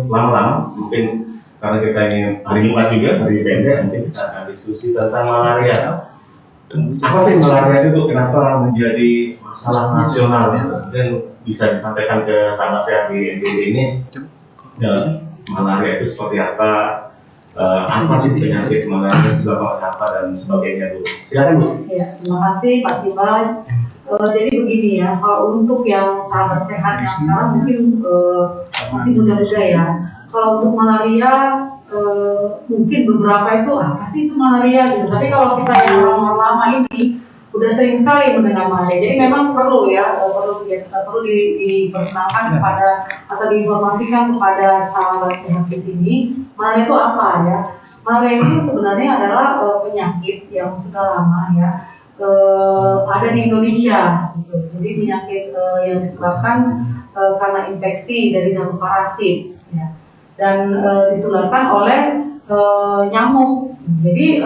Lama-lama mungkin karena kita ini hari Jumat juga, hari pendek, mungkin kita akan diskusi tentang malaria. Apa sih malaria itu, kenapa menjadi masalah nasional dan bisa disampaikan ke sahabat saya di NTB ini? Malaria itu seperti apa? Apa sih penyakit malaria, sebab apa dan sebagainya, Bu? Silakan, Bu. Ya, terima kasih Pak Tiban. Jadi begini ya, kalau untuk yang sahabat sehat yang sekarang mungkin masih muda-muda ya. Kalau untuk malaria mungkin beberapa itu apa sih itu malaria gitu. Tapi kalau kita yang orang lama ini udah sering sekali mendengar malaria. Jadi memang perlu ya, perlu diperkenalkan kepada atau diinformasikan kepada sahabat sehat di sini. Malaria itu apa ya? Malaria itu sebenarnya adalah penyakit yang sudah lama ya. Ada di Indonesia gitu. Jadi penyakit yang disebabkan karena infeksi dari satu parasit ya. Dan ditularkan oleh nyamuk. Jadi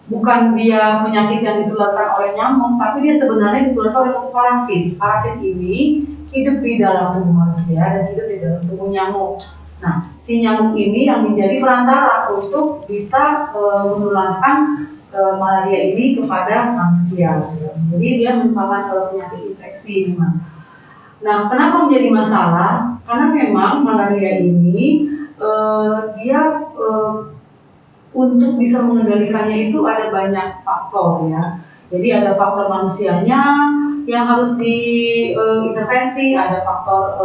bukan dia penyakit yang ditularkan oleh nyamuk, tapi dia sebenarnya ditularkan oleh satu parasit. Parasit ini hidup di dalam tubuh manusia dan hidup di dalam tubuh nyamuk. Nah, si nyamuk ini yang menjadi perantara untuk bisa menularkan malaria ini kepada manusia. Jadi dia merupakan penyakit infeksi memang. Nah, kenapa menjadi masalah? Karena memang malaria ini dia untuk bisa mengendalikannya itu ada banyak faktor ya. Jadi ada faktor manusianya yang harus diintervensi, ada faktor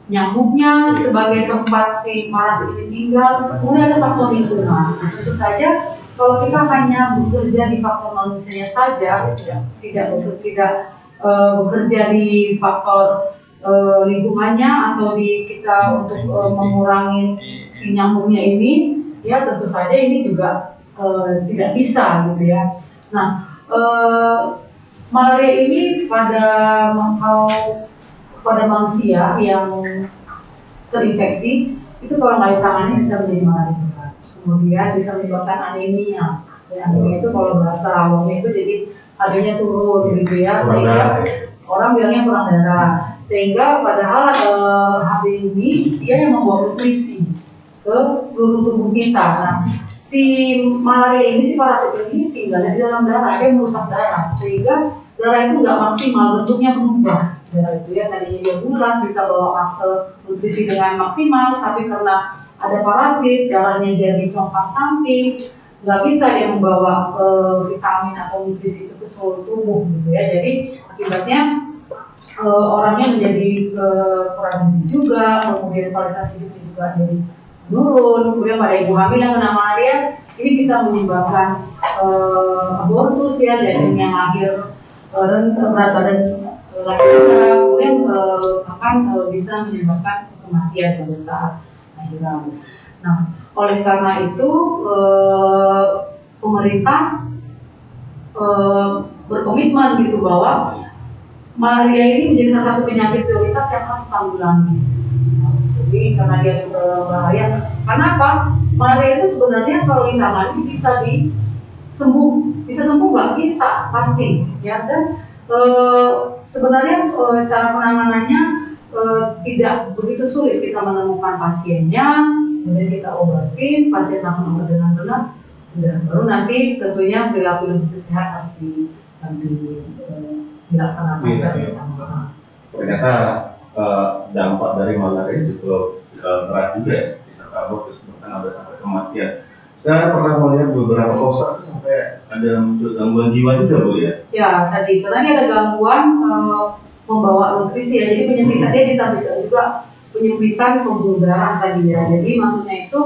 nyamuknya sebagai tempat si parasit ini tinggal, kemudian ada faktor lingkungan. Tentu saja kalau kita hanya bekerja di faktor manusianya saja, tidak bekerja di faktor lingkungannya atau di kita untuk mengurangi si nyamuknya ini, ya tentu saja ini juga tidak bisa gitu ya. Nah, malaria ini pada manusia yang terinfeksi itu kalau nggak ditangani bisa menjadi malaria berat. Kemudian bisa menyebabkan anemia. Ya, anemia itu kalau bahasa awamnya itu jadi adanya turun gitu ya, sehingga orang bilangnya kurang darah. Sehingga padahal HB ini dia yang membawa nutrisi ke seluruh tubuh kita. Nah, si malaria ini, si parasit ini tinggalnya di dalam darah, dia merusak darah, sehingga darah itu nggak maksimal, bentuknya berubah. Darah itu ya tadinya dia bulat, bisa bawa nutrisi dengan maksimal, tapi karena ada parasit, darahnya jadi congkak samping, nggak bisa dia membawa vitamin atau nutrisi itu ke seluruh tubuh gitu ya. Jadi akibatnya orangnya menjadi kurang gizi juga, kemudian kualitas hidupnya juga jadi menurun. Kemudian pada ibu hamil yang kena malaria ini bisa menyebabkan abortus ya, dan yang lahir berat badan lagi rendah, kemudian akan bisa menyebabkan kematian pada saat lahiran. Nah, oleh karena itu pemerintah berkomitmen gitu bahwa malaria ini menjadi salah satu penyakit prioritas yang harus tanggulangi. Jadi karena dia berbahaya. Karena apa? Malaria itu sebenarnya kalau ditangani bisa sembuh nggak bisa pasti. Ya, dan sebenarnya cara penanganannya tidak begitu sulit. Kita menemukan pasiennya, kemudian kita obatin, pasien akan obat dengan benar. Baru nanti tentunya perilaku hidup sehat harus dilaksanakan. Ternyata dampak dari malaria cukup berat juga ya, bisa abortus, bahkan ada sampai kematian. Saya pernah melihat beberapa poster sampai ada muncul gangguan jiwa juga, Bu ya? Ya, tadi karena ada gangguan membawa nutrisi ya, jadi penyempitan dia bisa juga penyempitan pembuluh darah tadi ya. Jadi maksudnya itu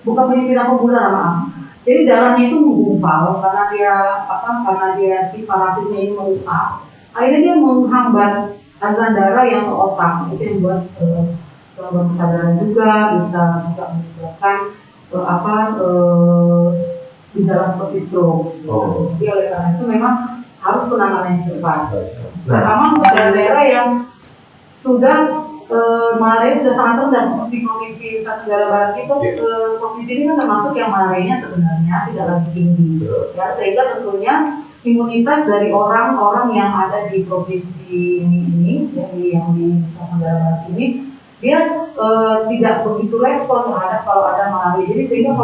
bukan penyempitan pembuluh darah, maaf. Jadi darahnya itu menggumpal karena dia si parasitnya ini merusak. Akhirnya dia menghambat aliran darah yang ke otak, itu yang membuat gangguan kesadaran juga, bisa menyebabkan gejala seperti stroke. Jadi oleh karena itu memang harus penanganan yang cepat. Terutama untuk daerah-daerah yang sudah malaria sudah sangat rendah seperti provinsi Nusa Tenggara Barat itu, provinsi ini kan termasuk yang malarianya sebenarnya tidak lagi tinggi, ya, sehingga tentunya imunitas dari orang-orang yang ada di provinsi ini, yang di Nusa Tenggara Barat ini, dia tidak begitu respon terhadap kalau ada malaria. Jadi sehingga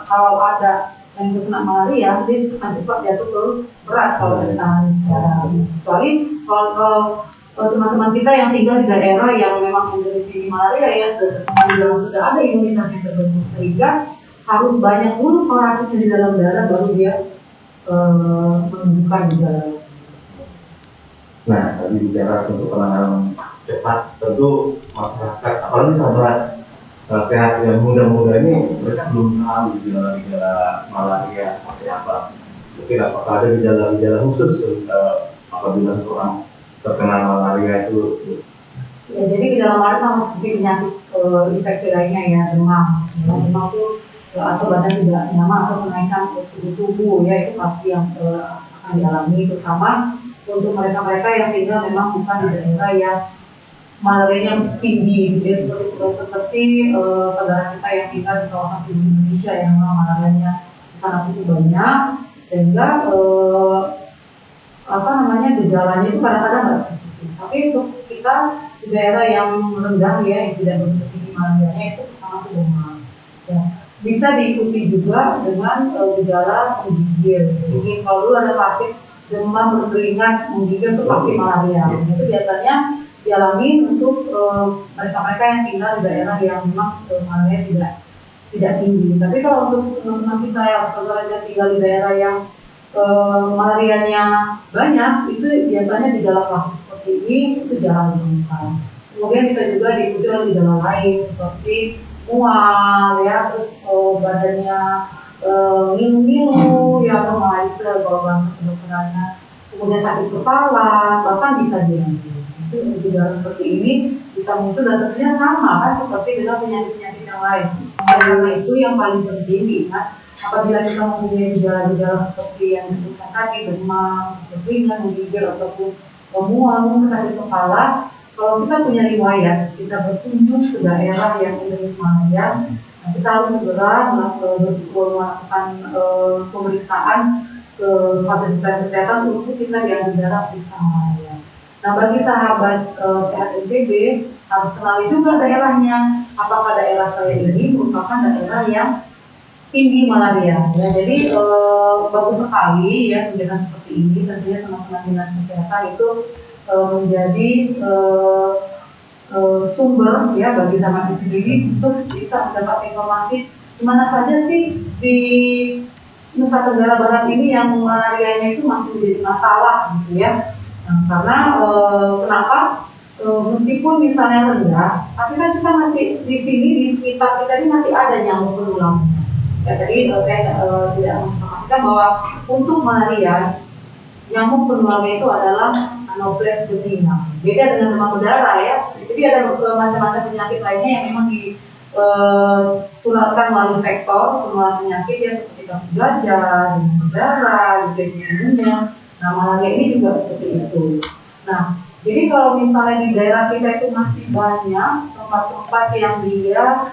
kalau ada yang terkena malaria, dia akan cepat jatuh ke berat kalau ditangani secara kecuali kalau teman-teman kita yang tinggal di daerah yang memang menderita malaria ya sudah ada imunitas yang terbentuk, sehingga harus banyak dulu parasitnya di dalam darah baru dia menunjukkan gejala. Nah, tadi bicara untuk penanganan cepat, tentu masyarakat apalagi sahabat sehat yang muda-muda ini mereka belum tahu gejala-gejala malaria seperti apa. Mungkin apakah ada gejala-gejala khusus apabila seorang terkena malaria itu? Ya, jadi gejala malaria sama seperti penyakit infeksi lainnya ya, demam itu atau badan tidak nyaman atau kenaikan suhu tubuh ya, itu pasti yang akan dialami, terutama untuk mereka-mereka yang tinggal memang bukan di daerah yang malarianya tinggi, gitu ya, seperti saudara kita yang tinggal di kawasan timur Indonesia yang memang malarianya sangat cukup banyak, sehingga gejalanya itu kadang-kadang nggak spesifik. Tapi untuk kita di daerah yang rendah ya, yang tidak begitu tinggi malarianya, itu sangat demam. Ya, bisa diikuti juga dengan gejala menggigil. Jadi kalau dulu ada pasien demam berkeringat menggigil itu pasti malaria. Itu biasanya dialami untuk mereka-mereka yang tinggal di daerah yang memang malaria tidak tinggi. Tapi kalau untuk teman-teman kita yang saudara tinggal di daerah yang malarianya banyak, itu biasanya gejala klasik seperti ini itu jarang ditemukan. Kemudian bisa juga diikuti oleh gejala lain seperti mual ya, terus badannya ngilu ya, atau malaise kalau bahasa kedokterannya, kemudian sakit kepala, bahkan bisa diare. itu gejala seperti ini bisa muncul dan tentunya sama kan seperti dengan penyakit-penyakit yang lain. Karena itu yang paling penting kan apabila kita mempunyai gejala-gejala seperti yang disebutkan tadi, demam, keringat, menggigil ataupun mual, sakit kepala, kalau kita punya riwayat, kita berkunjung ke daerah yang endemis malaria, nah kita harus segera melakukan pemeriksaan ke fasilitas kesehatan untuk kita dianjurkan periksa malaria. Nah, bagi sahabat sehat NTB harus kenali juga daerahnya. Apakah daerah saya ini merupakan daerah yang tinggi malaria? Ya, jadi bagus sekali ya kegiatan seperti ini. Tentunya teman-teman dinas kesehatan itu menjadi sumber ya bagi sahabat NTB untuk bisa mendapat informasi di mana saja sih di Nusa Tenggara Barat ini yang malarianya itu masih menjadi masalah gitu ya. Nah, karena kenapa? Meskipun misalnya rendah, tapi kan kita masih di sini di sekitar kita ini masih ada nyamuk berulang. Ya tadi saya tidak memastikan bahwa untuk malaria nyamuk penulangnya itu adalah Anopheles betina. Beda dengan demam berdarah ya. Jadi ada macam-macam penyakit lainnya yang memang ditularkan melalui vektor penularan penyakit ya seperti kabut gajah, demam berdarah, difteri. Nah, malaria ini juga seperti itu. Nah, jadi kalau misalnya di daerah kita itu masih banyak tempat-tempat yang dia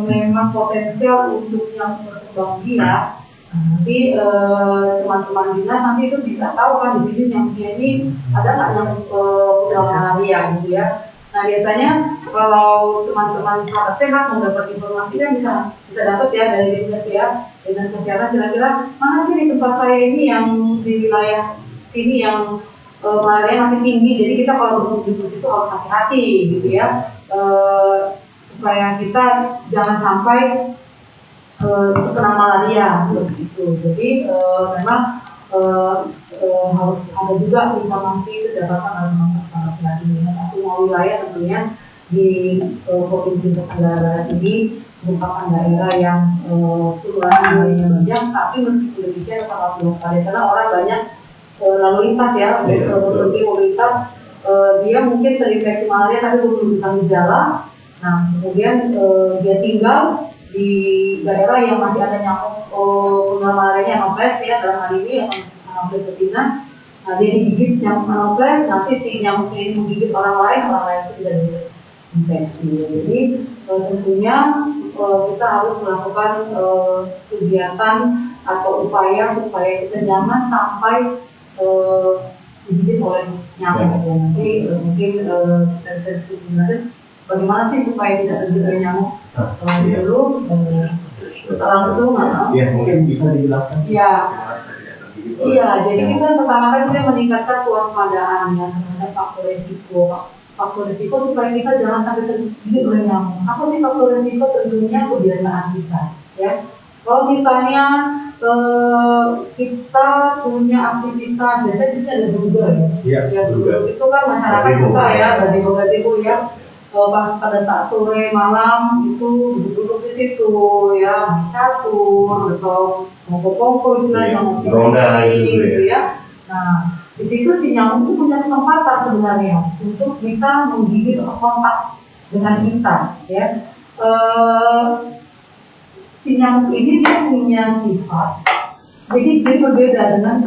memang potensial untuk yang berkembang biak, nah, nanti teman-teman dinas nanti itu bisa tahu kan di sini nyamuknya ini ada nggak yang malaria gitu ya. Nah, biasanya kalau teman-teman sahabat sehat mau dapat informasi kan bisa dapat ya dari dinas ya. Dinas kesehatan kira-kira mana sih di tempat saya ini yang di wilayah sini yang malaria masih tinggi, jadi kita kalau berkunjung ke situ harus hati-hati gitu ya, supaya kita jangan sampai terkena malaria seperti itu. Jadi memang harus ada juga informasi itu dapatkan oleh masyarakat tadi. Semua wilayah tentunya di provinsi Nusa Tenggara Barat ini merupakan daerah yang penularan banyak, tapi meskipun demikian tetap harus waspada karena orang banyak lalu lintas ya, berbagai mobilitas, dia mungkin terinfeksi malaria tapi belum menunjukkan gejala. Nah, kemudian dia tinggal di daerah yang masih ada nyamuk penular malarianya Anopheles ya, dalam hal ini Anopheles betina. Nah, dia digigit nyamuk Anopheles, nanti si nyamuknya ini menggigit orang lain itu tidak diinfeksi. Jadi tentunya kita harus melakukan kegiatan atau upaya supaya kita jangan sampai digigit oleh nyamuk ya. Nanti mungkin kita bisa diskusikan bagaimana sih supaya tidak tergigit oleh nyamuk. Dulu langsung ya mungkin bisa dijelaskan. Iya, jadi kita pertama kali kita meningkatkan kewaspadaan ya terhadap faktor resiko. Faktor risiko supaya kita jangan sampai tergigit oleh nyamuk. Apa sih faktor risiko? Tentunya kebiasaan kita, ya. Kalau misalnya kita punya aktivitas, biasanya di sini ada duga ya. Ya, duga itu kan masyarakat suka ya, gazebo ya. Pada saat sore malam itu duduk di situ ya, main catur atau pongko istilahnya ronda gitu ya. Nah, di situ si nyamuk itu punya kesempatan sebenarnya untuk bisa menggigit kontak dengan kita, ya. Si nyamuk ini dia punya sifat, jadi berbeda dengan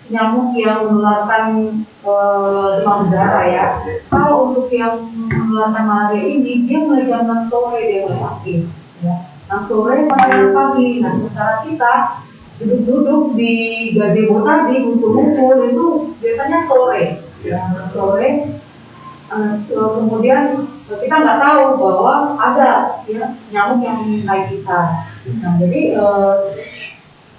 nyamuk yang menularkan demam berdarah ya. Kalau untuk yang menularkan malaria ini, dia mulai jam 6 sore dia mulai aktif, ya. 6 sore sampai pagi. Nah, sementara kita duduk-duduk di gazebo tadi, ngumpul-ngumpul itu biasanya sore, ya, sore. Kemudian kita nggak tahu bahwa ada ya nyamuk yang mengintai kita. Nah, jadi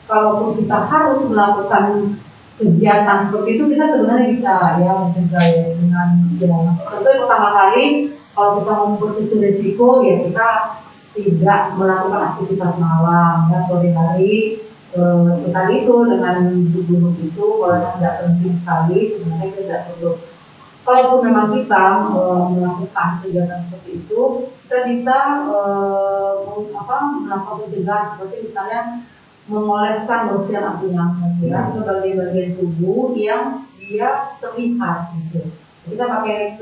kalaupun kita harus melakukan kegiatan seperti itu, kita sebenarnya bisa ya mencegah ya dengan jalan. Tentu yang pertama kali kalau kita mau memperkecil risiko ya kita tidak melakukan aktivitas malam ya sore hari. Kita itu dengan duduk itu kalau tidak penting sekali sebenarnya kita tidak perlu. Kalaupun memang kita melakukan kegiatan seperti itu, kita bisa melakukan pencegahan seperti misalnya mengoleskan lotion anti nyamuk ya ke bagian-bagian tubuh yang dia terlihat gitu. Kita pakai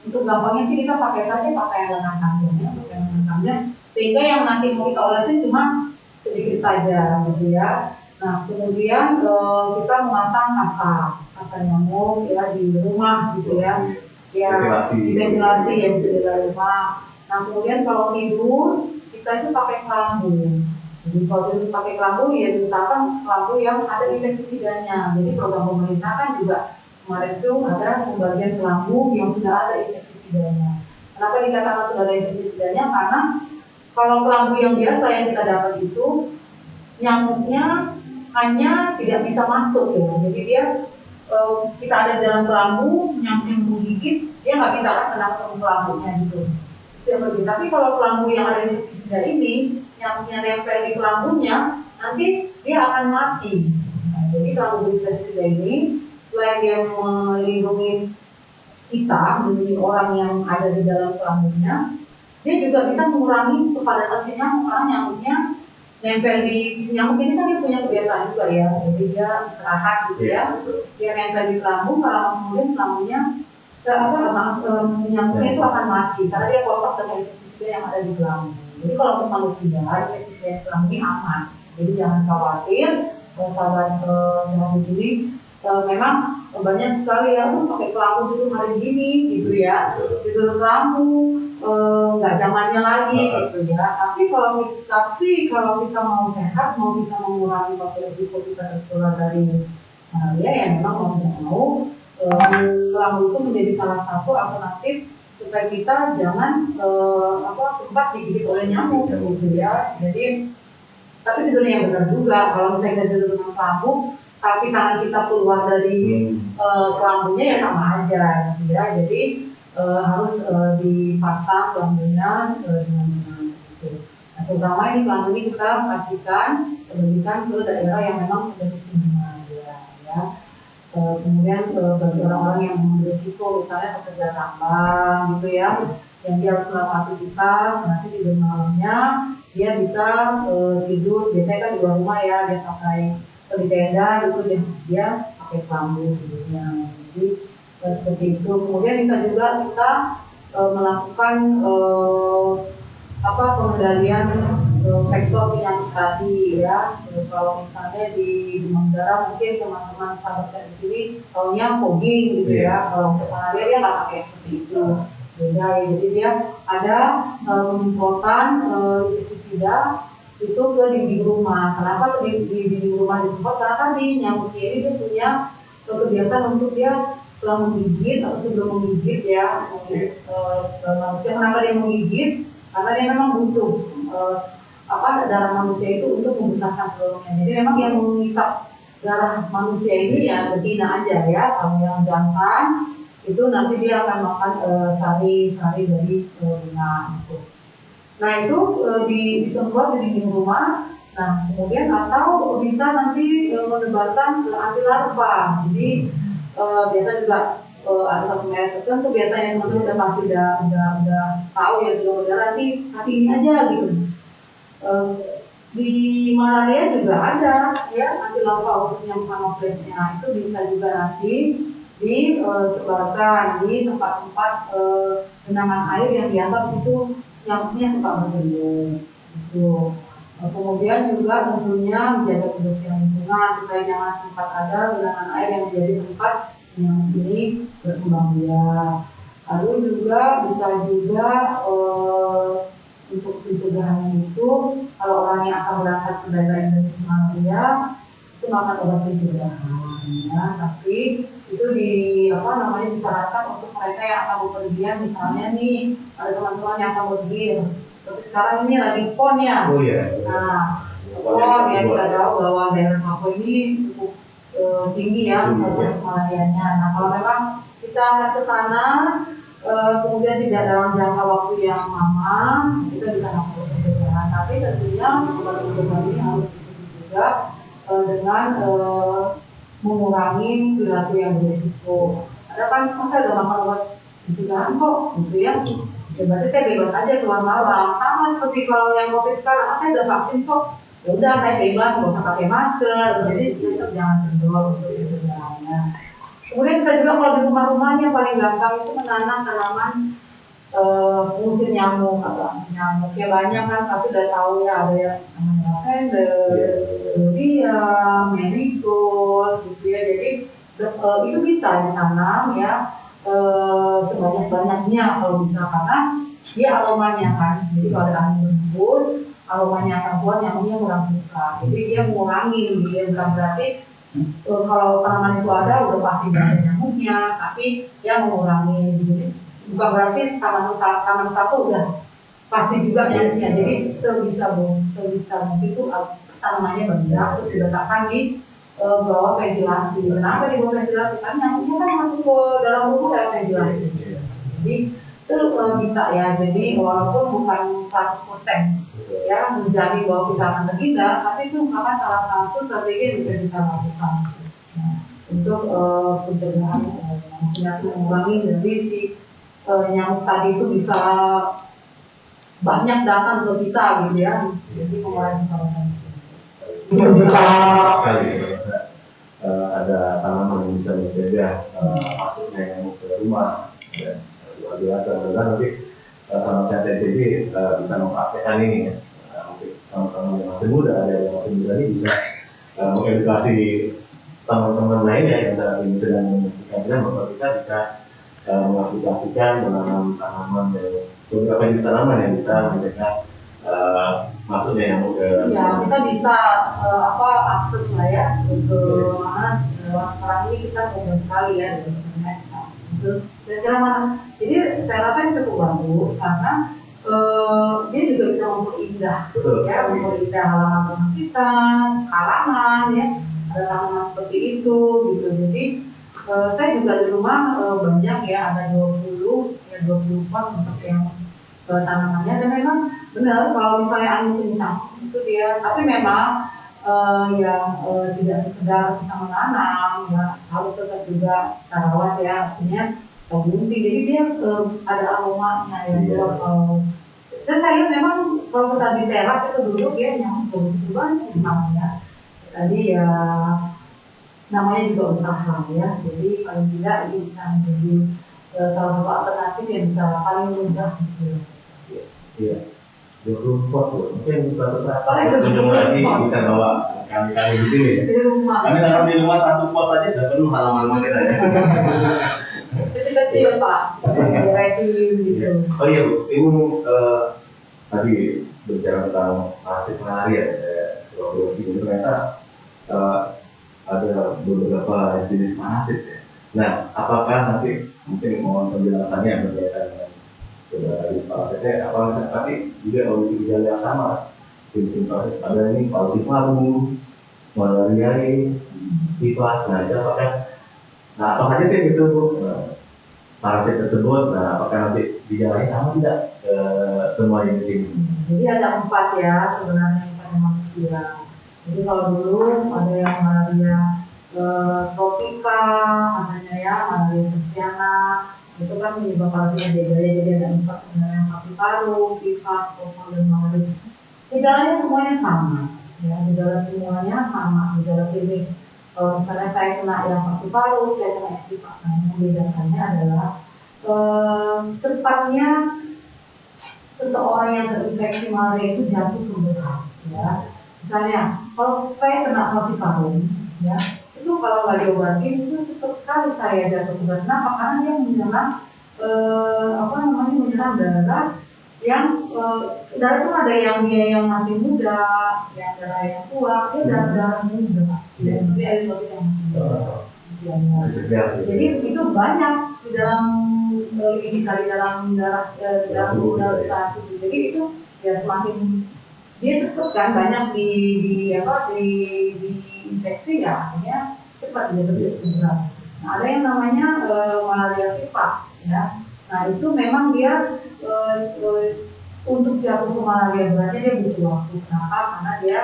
untuk gampangnya sih kita pakai saja pakai lengan tangan ya, pakai lengan tangan sehingga yang nanti mau kita olesin cuma sedikit saja gitu ya. Nah kemudian kita memasang kasa nyamuk ya di rumah gitu ya, ya ventilasi ya di dalam rumah. Nah kemudian kalau tidur kita itu pakai kelambu. Jadi kalau tidur pakai kelambu ya diusahakan kelambu yang ada insektisidanya. Jadi program pemerintah kan juga kemarin itu ada pembagian kelambu yang sudah ada insektisidanya. Kenapa dikatakan sudah ada insektisidanya? Karena kalau kelambu yang biasa yang kita dapat itu nyamuknya hanya tidak bisa masuk ya. Jadi dia kita ada di dalam kelambu, nyamuk yang menggigit, dia nggak bisa kan kena ketemu kelambunya gitu. Tapi kalau kelambu yang ada insektisida ini, nyamuknya nempel di kelambunya, nanti dia akan mati. Nah, jadi kelambu insektisida ini selain dia melindungi kita, melindungi orang yang ada di dalam kelambunya, dia juga bisa mengurangi kepadatan si nyamuk karena nyamuknya nempel di si nyamuk ini kan dia punya kebiasaan juga ya, jadi dia istirahat gitu ya, dia nempel di kelambu, kalau kemudian kelambunya nyamuknya itu akan mati karena dia kontak dengan insektisida yang ada di kelambu. Jadi kalau untuk manusia insektisida di kelambu ini aman, jadi jangan khawatir. Sahabat di sini memang banyak sekali ya pakai kelambu itu hari gini gitu ya, tidur kelambu nggak zamannya lagi gitu ya. Tapi kalau kita mau sehat, mau kita mengurangi risiko kita tertular dari malaria ya memang mau tidak mau kelambu itu menjadi salah satu alternatif supaya kita jangan sempat digigit oleh nyamuk gitu ya. Jadi tapi tidurnya yang benar juga. Kalau misalnya kita tidur dengan kelambu tapi tangan kita keluar dari kelambunya ya sama aja gitu ya. Jadi harus dipasang kelambunya dengan benar gitu. Nah, terutama ini kelambu ini kita pastikan berikan ke daerah yang memang sudah istimewa ya. Kemudian bagi orang-orang yang berisiko misalnya pekerja tambang gitu ya, yang dia harus melakukan aktivitas, nanti tidur malamnya dia bisa tidur biasanya kan di luar rumah ya, dia pakai di tenda gitu, dia pakai kelambu tidurnya. Jadi seperti itu. Kemudian bisa juga kita melakukan pengendalian faktor penyakit tadi ya. Kalau misalnya di Manggarai mungkin teman-teman sahabat di sini taunya fogging gitu ya. Kalau untuk malaria dia nggak pakai seperti itu. Beda ya. Jadi dia ada penyemprotan insektisida itu ke dinding rumah. Kenapa di dinding rumah disemprot? Karena tadi nyamuknya ini dia punya kebiasaan untuk dia setelah menggigit atau sebelum menggigit ya manusia. Kenapa dia menggigit? Karena dia memang butuh darah manusia itu untuk membesarkan telurnya. Jadi memang yang mengisap darah manusia ini ya betina aja ya. Kalau yang jantan itu nanti dia akan makan sari dari bunga itu. Nah itu disemprot di dinding rumah. Nah kemudian atau bisa nanti menebarkan anti larva. Jadi biasa juga ada satu merek tertentu biasanya teman-teman udah pasti udah tahu ya sudah berdarah nanti kasih ini aja gitu. Di malaria juga ada ya anti larva untuk nyamuk anoplesnya, itu bisa juga nanti disebarkan di tempat-tempat genangan air yang dianggap itu nyamuknya suka bertelur gitu. Kemudian juga tentunya menjaga kebersihan lingkungan supaya jangan sempat ada genangan air yang menjadi tempat nyamuk ini berkembang biak. Lalu juga bisa juga untuk pencegahan itu kalau orang yang akan berangkat ke daerah endemik malaria itu makan obat pencegahan ya, tapi itu disarankan untuk mereka yang akan bepergian, misalnya nih ada teman-teman yang akan pergi seperti sekarang ini lagi PON ya. Nah PON ya kita tahu bahwa daerah Papua ini cukup tinggi ya kasus malarianya. Nah kalau memang kita ke sana kemudian tidak dalam jangka waktu yang lama, kita bisa melakukan pencegahan. Tapi tentunya obat-obatan ini harus diikuti juga dengan mengurangi perilaku yang berisiko. Ada kan saya udah makan obat pencegahan kok, gitu ya. Ya berarti saya bebas aja keluar malam. Sama seperti kalau yang COVID sekarang, saya udah vaksin kok. Ya udah saya bebas, nggak usah pakai masker. Jadi tetap jangan kendor untuk pencegahannya. Kemudian bisa juga kalau di rumah-rumahnya paling gampang itu menanam tanaman pengusir nyamuk atau anti nyamuk. Ya banyak kan pasti udah tahu ya, ada yang namanya lavender, dia, marigold gitu ya. Jadi itu bisa ditanam ya sebanyak-banyaknya kalau bisa, karena dia aromanya kan. Jadi kalau ada angin berhembus, aromanya akan kuat, nyamuknya kurang suka. Jadi dia mengurangi, dia bukan berarti kalau tanaman itu ada udah pasti ada nyamuknya, tapi dia mengurangi gitu. Bukan berarti tanaman satu udah pasti juga nyamuknya. Jadi sebisa mungkin itu tanamannya banyak, terus diletakkan di bawah ventilasi. Kenapa di bawah ventilasi? Kan nyamuknya kan masuk ke dalam rumah lewat ventilasi. Jadi itu bisa ya. Jadi walaupun bukan 100% ya menjamin bahwa kita akan terhindar, tapi itu merupakan salah satu strategi yang bisa kita lakukan untuk pencegahan penyakit, mengurangi dari si nyamuk tadi itu bisa banyak datang ke kita gitu ya. Jadi mengurangi penularan. Sekali ada tanaman yang bisa menjaga masuknya nyamuk ke rumah, ya, luar biasa. Dan nanti sama saya jadi bisa mempraktekkan ini ya. Mungkin teman-teman yang masih muda, ada yang masih muda ini bisa mengedukasi teman-teman lainnya yang saat ini sedang menyaksikan bahwa kita bisa mengaplikasikan menanam tanaman yang beberapa jenis tanaman yang bisa menjaga masuknya nyamuk ke. Ya, kita bisa akses lah ya ke mana. Sekarang ini kita mudah sekali ya di internet. Itu kira-kira mana? Jadi saya rasa ini cukup bagus karena dia juga bisa memperindah, ya, memperindah halaman rumah kita, halaman ya, ada tanaman seperti itu gitu. Jadi saya juga di rumah banyak ya, ada 20 pot untuk yang tanamannya. Dan memang benar kalau misalnya angin kencang itu dia, tapi memang yang tidak sekedar kita menanam ya, harus tetap juga kita rawat ya, artinya gunting. Jadi dia ada aromanya ya. Dan saya lihat memang kalau kita di teras itu duduk ya, nyamuk begitu banyak namanya. Tadi ya namanya juga usaha ya. Jadi paling tidak ini bisa menjadi salah satu alternatif yang bisa paling mudah gitu. Iya. 20 pot loh. Mungkin suatu saat kunjung lagi bisa bawa kami di sini ya. Di rumah. Kami tanam di rumah 1 pot saja sudah penuh halaman rumah kita ya. Kecil-kecil Pak, ready gitu. Oh iya Bu, Ibu tadi berbicara tentang parasit malaria, saya evaluasi itu ternyata ada beberapa jenis parasit ya. Nah, apakah nanti mungkin mohon penjelasannya berkaitan dengan beberapa jenis parasitnya? Apakah tapi juga memiliki gejala yang sama jenis parasit? Ada ini falciparum, malariae, tifus. Nah, apa saja sih itu Bu? Parasit tersebut, nah apakah nanti gejalanya sama tidak semua jenis ini? Jadi ada 4 ya sebenarnya pada manusia. Jadi kalau dulu ada yang malaria tropika, katanya ya, malaria tersiana, itu kan menyebabkan parasit gejalanya. Jadi ada 4 sebenarnya, falciparum, tifus, tropika, dan malaria. Gejalanya semuanya sama, ya, gejala semuanya sama, gejala klinis. Kalau misalnya saya kena yang falciparum, saya kena yang tifus. Nah, yang membedakannya adalah cepatnya seseorang yang terinfeksi malaria itu jatuh ke berat, ya. Misalnya, kalau saya kena falciparum, ya, itu kalau nggak diobatin itu cepat sekali saya jatuh ke berat. Kenapa? Karena dia menyerang menyerang darah yang darah itu ada yang dia yang masih muda, yang darah yang tua, dia darah muda, ya, tapi eritrosit yang masih muda usianya. Jadi itu banyak di dalam di dalam darah kita. Jadi itu ya semakin dia cepat kan banyak di infeksi ya, akhirnya cepat dia berat. Nah, ada yang namanya malaria tifus ya. Nah, itu memang dia untuk jatuh ke malaria beratnya dia butuh waktu. Kenapa? Karena dia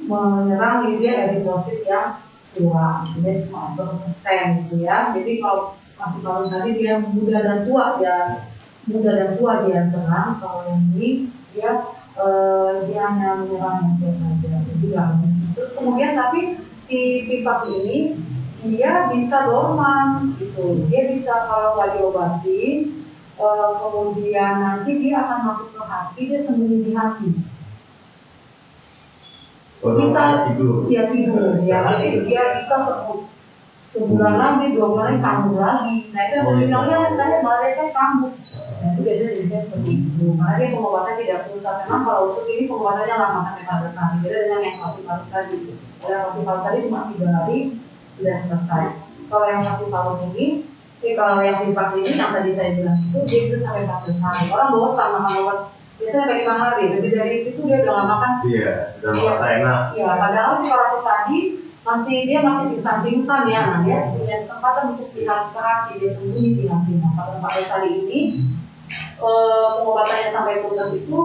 menyerang dia eritrosit yang tua, dia cuma 4% gitu ya. Jadi kalau falciparum tadi dia muda dan tua dia serang. Kalau yang ini dia hanya menyerang yang tua saja. Jadi terus kemudian tapi si tifus ini dia bisa dorman gitu. Dia bisa kalau nggak diobati, kemudian nanti dia akan masuk ke hati, dia sembunyi di hati. Bisa dia tidur, ya. Jadi dia bisa sebulan lagi, 2 bulan lagi, kambuh lagi. Nah itu yang saya bilangnya saya kambuh. Nah itu biasanya jenisnya seperti itu. Karena dia pengobatan tidak tuntas. Memang kalau untuk ini pengobatannya lama sampai 14 hari. Beda dengan yang pasif-paru tadi. Kalau yang pasif-paru tadi cuma 3 hari sudah selesai. Kalau yang pasif-paru ini, kalau yang pipa ini yang tadi saya bilang itu dia bisa sampai 14 hari. Orang bosan makan obat. Biasanya sampai 5 hari. Tapi dari situ dia udah nggak makan. Iya, sudah merasa enak. Iya, padahal si parasit tadi dia masih pingsan ya. Nah dia punya kesempatan untuk diangkat, dia sembunyi di hati. Nah pada Pak Esali ini pengobatannya sampai tuntas itu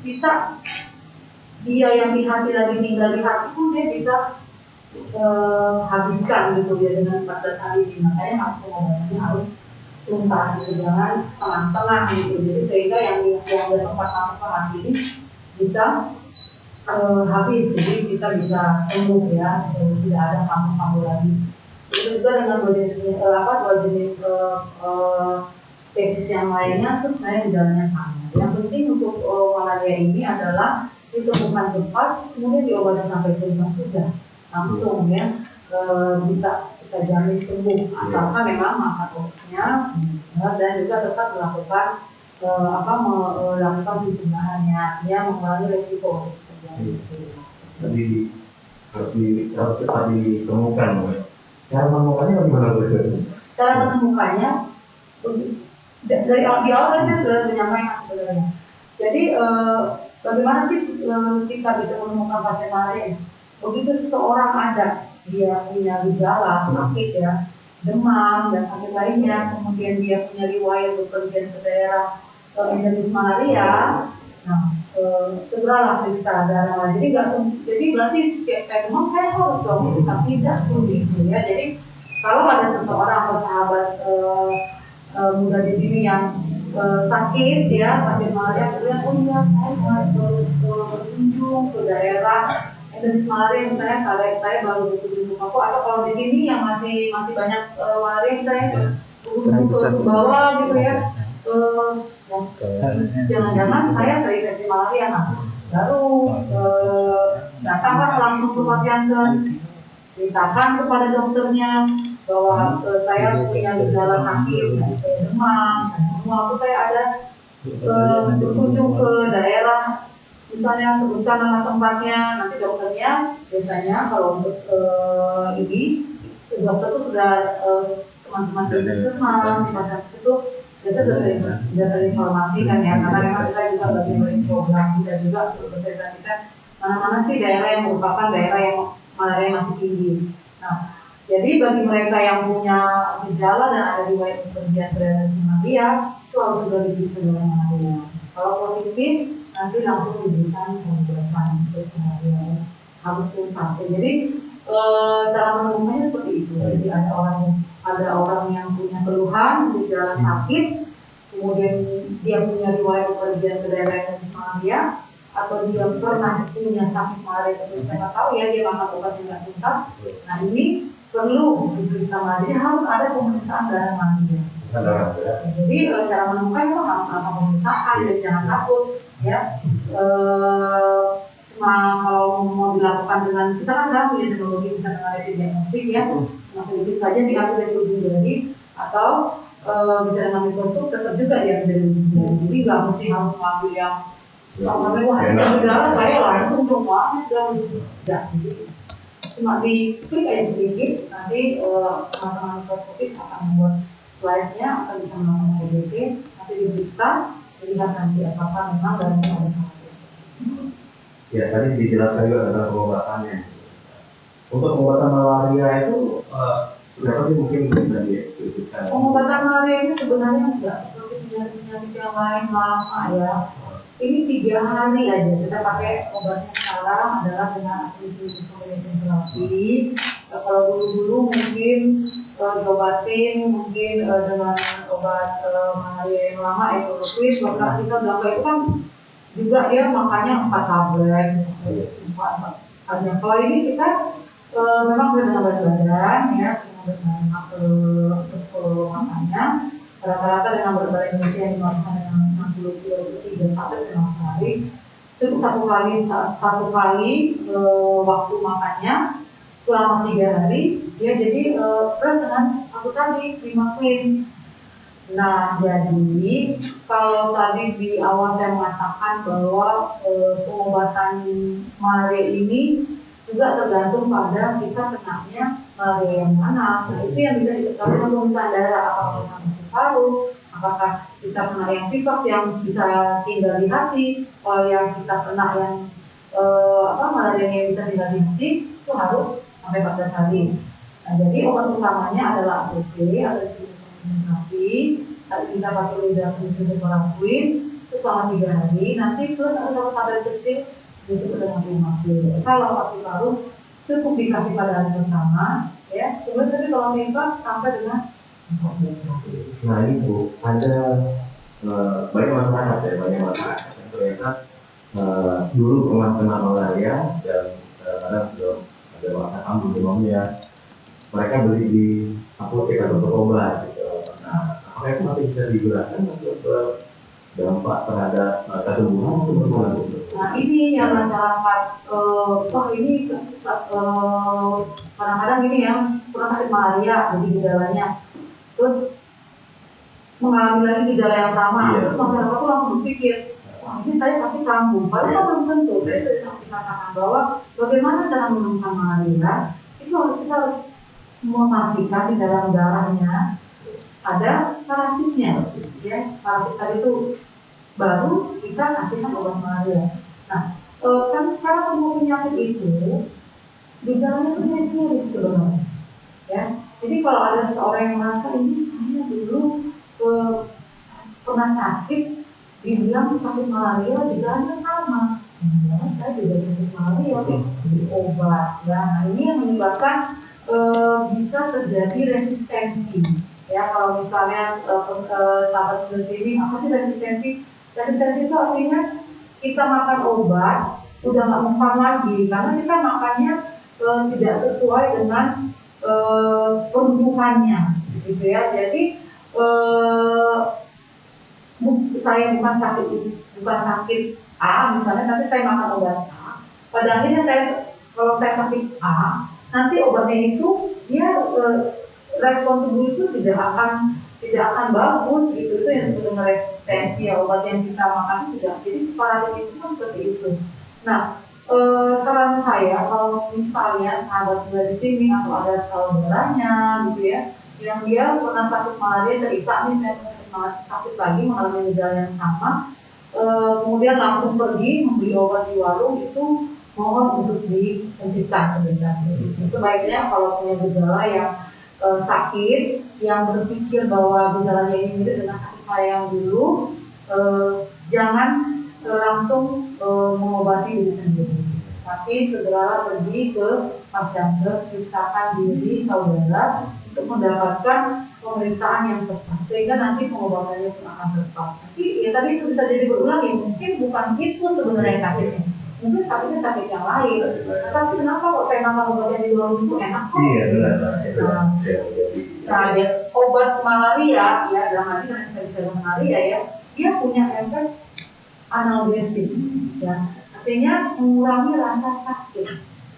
bisa dia yang di hati lagi tinggal di hati pun dia bisa habiskan gitu ya dengan 14 hari ini. Makanya pengobatannya harus tuntas gitu, jangan setengah-setengah gitu. Jadi sehingga yang sudah sempat masuk ke hati ini bisa habis, jadi kita bisa sembuh ya, tidak ada kambuh-kambuh lagi. Itu juga dengan dua jenis spesies yang lainnya, terus saya gejalanya sama. Yang penting untuk malaria ini adalah ditemukan cepat, kemudian diobati sampai tuntas sudah langsung ya, bisa kita jamin sembuh asalkan memang makan obatnya dan juga tetap melakukan melakukan pencegahannya, ya mengurangi resiko. Tadi harus cepat ditemukan. Cara menemukannya bagaimana Bu? Cara menemukannya dari di awal saya sudah menyampaikan sebenarnya. Jadi bagaimana sih kita bisa menemukan pasien malaria? Begitu seseorang ada dia punya gejala sakit ya, demam dan sakit lainnya, kemudian dia punya riwayat bepergian ke daerah endemis malaria, nah segeralah periksa darah. Jadi berarti setiap saya demam saya harus dong periksa, tidak seperti itu ya. Jadi kalau ada seseorang atau sahabat muda di sini yang sakit ya, sakit malaria, kemudian oh iya saya berkunjung ke daerah endemis malaria, misalnya saya baru berkunjung ke Papua, atau kalau di sini yang masih banyak malaria misalnya berkunjung ke Sumbawa gitu ya. Jangan-jangan saya terinfeksi malaria, nah baru datanglah langsung ke Pasienkes, ceritakan kepada dokternya bahwa saya punya gejala sakit, saya demam, saya ada berkunjung ke daerah, misalnya sebutkan nama tempatnya, nanti dokternya biasanya kalau untuk ini dokter itu sudah teman-teman di puskesmas, di Pasienkes itu sudah terinformasi kan ya, karena memang kita juga bagian dari program kita juga bersosialisasikan mana-mana sih daerah yang merupakan daerah yang malaria masih tinggi. Nah, jadi bagi mereka yang punya gejala dan ada riwayat bepergian ke daerah malaria, itu harus sudah diperiksa dengan malaria. Kalau positif, nanti langsung diberikan pengobatan untuk malaria harus tuntas. Jadi cara menemukannya seperti itu. Jadi ada orang yang punya keluhan, gejala sakit, kemudian dia punya riwayat bepergian ke daerah endemis malaria, atau dia pernah punya sakit malaria seperti saya tahu ya, dia makan obat yang tidak tuntas. Nah ini perlu diperiksa malaria, harus ada pemeriksaan darah malaria. Jadi cara menemukan itu harus ada pemeriksaan, dan jangan takut ya. Cuma kalau mau dilakukan dengan, kita kan sekarang punya teknologi bisa dengan diagnostik ya, masih sedikit saja diambil dari ujung jari, atau bisa dengan mikroskop tetap juga diambil dari ujung jari. Jadi nggak mesti harus mengambil yang sampai wah ada gejala saya langsung semuanya dan tidak. Cuma diklik aja sedikit, nanti teman-teman mikroskopis akan membuat slide-nya, akan bisa melakukan EDC, nanti diperiksa, dilihat nanti apakah memang dalamnya ada sakit. Ya, tadi dijelaskan juga tentang pengobatannya. Untuk pengobatan malaria itu berapa sih mungkin bisa diekspresikan? Pengobatan malaria ini sebenarnya tidak seperti penyakit yang lain lama ya. Ini 3 hari aja kita pakai obatnya sekarang adalah dengan aqueous combination therapy. Kalau dulu mungkin diobatin mungkin dengan obat malaria yang lama itu aqueous, maka kita bilang itu kan juga ya makanya 4 tablet. Kalau ini kita Memang sudah dengan berat badan ya, sudah dengan untuk makannya rata-rata dengan berat badan Indonesia yang dimakan dengan 60 kilo itu 3 sampai 5 kali, cukup satu kali waktu makannya selama 3 hari ya, jadi plus dengan satu kali 5 clean. Nah, jadi kalau tadi di awal saya mengatakan bahwa pengobatan malaria ini juga tergantung pada kita kenanya malaria yang mana. Nah, itu yang bisa diketahui dengan pemeriksaan darah, apakah kita paru, apakah kita kena yang tifus yang bisa tinggal di hati, kalau yang kita kena yang malaria yang bisa tinggal di hati itu harus sampai 14 hari. Nah, jadi obat utamanya adalah APT atau konsentrasi. Kita pakai lidah disinfektan itu selama 3 hari. Nanti plus ada satu tablet kecil disebut dengan Primabil. Kalau vaksin baru cukup dikasih pada hari pertama, ya. Kemudian tapi kalau meningkat sampai dengan 14 hari. Nah ini Bu, ada banyak masyarakat ya, banyak masyarakat yang ternyata dulu pernah kena malaria dan kadang sudah ada masa kambuh demamnya. Mereka beli di apotek atau toko obat gitu. Nah, apakah itu masih bisa digunakan untuk dampak terhadap kesembuhan atau bagaimana? Nah ini yang masyarakat, ini kadang-kadang ini ya pernah sakit malaria, jadi gejalanya, terus mengalami lagi gejala yang sama, terus masyarakat tuh langsung berpikir, wah ini saya pasti kambuh. Padahal belum tentu. Saya sudah dikatakan bahwa bagaimana cara menemukan malaria, itu kita harus memastikan di dalam darahnya ada parasitnya, ya. Parasit tadi itu baru kita kasihkan obat malaria. Nah, kan sekarang semua penyakit itu gejalanya itu mirip sebenarnya, ya. Jadi kalau ada seorang yang merasa ini saya dulu pernah sakit, dibilang sakit malaria, gejalanya sama. Ya, saya juga sakit malaria, beli obat. Ya, nah ini yang menyebabkan bisa terjadi resistensi. Ya, kalau misalnya sahabat di sini, apa sih resistensi? Resistensi itu artinya kita makan obat udah nggak mempan lagi karena kita makannya tidak sesuai dengan peruntukannya, gitu ya. Jadi saya bukan sakit A misalnya, tapi saya makan obat A. Pada akhirnya kalau saya sakit A, nanti obatnya itu dia respon tubuh itu tidak akan bagus gitu. Itu yang disebut dengan resistensi ya, obat yang kita makan tidak. Jadi si parasit itu kan seperti itu. Nah, saran saya kalau misalnya sahabat di sini atau ada saudaranya gitu ya, yang dia pernah sakit malaria, cerita nih saya sakit lagi mengalami gejala yang sama, kemudian langsung pergi membeli obat di warung, itu mohon untuk dihentikan medikasi. Sebaiknya kalau punya gejala yang sakit, yang berpikir bahwa gejalanya ini mirip dengan sakit saya yang dulu, jangan langsung mengobati diri sendiri, tapi segera pergi ke Pasyankes, periksakan diri saudara untuk mendapatkan pemeriksaan yang tepat, sehingga nanti pengobatannya pun akan tepat. Tapi ya tadi itu bisa jadi berulang ya, mungkin bukan itu sebenarnya sakitnya, mungkin sakitnya sakit yang lain. Tapi kenapa kok saya makan obat yang di luar itu enak kok? Iya benar. Nah, obat malaria ya, dalam arti kan kita bicara malaria ya, dia punya efek analgesik, ya, artinya mengurangi rasa sakit.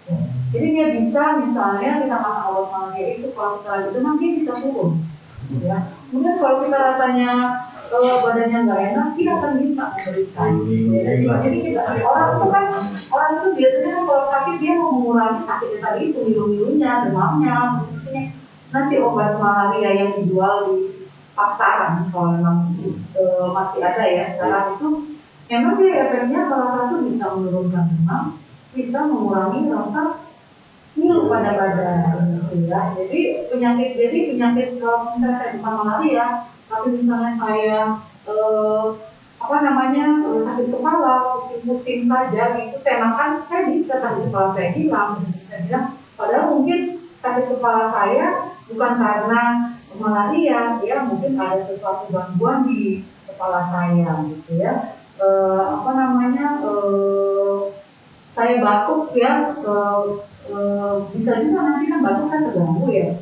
Ya. Jadi dia bisa, misalnya kita makan obat malaria itu kalau kita lagi demam dia bisa turun, ya. Kemudian kalau kita rasanya badannya nggak enak, dia akan bisa memberikan. Jadi kita orang itu biasanya kalau sakit dia mau mengurangi sakitnya tadi itu, ngilu-ngilunya, demamnya, maksudnya. Nah, si obat malaria yang dijual di pasaran kalau memang masih ada ya sekarang itu, memang dia efeknya salah satu bisa menurunkan demam, bisa mengurangi rasa ngilu pada badan, gitu ya. Jadi penyakit kalau misalnya saya bukan malaria, tapi misalnya saya sakit kepala, pusing-pusing saja, gitu saya makan, saya bisa sakit kepala saya hilang. Saya bilang, padahal mungkin sakit kepala saya bukan karena malaria, ya mungkin ada sesuatu gangguan di kepala saya, gitu ya. saya batuk ya, bisa juga nanti kan batuk kan terganggu ya,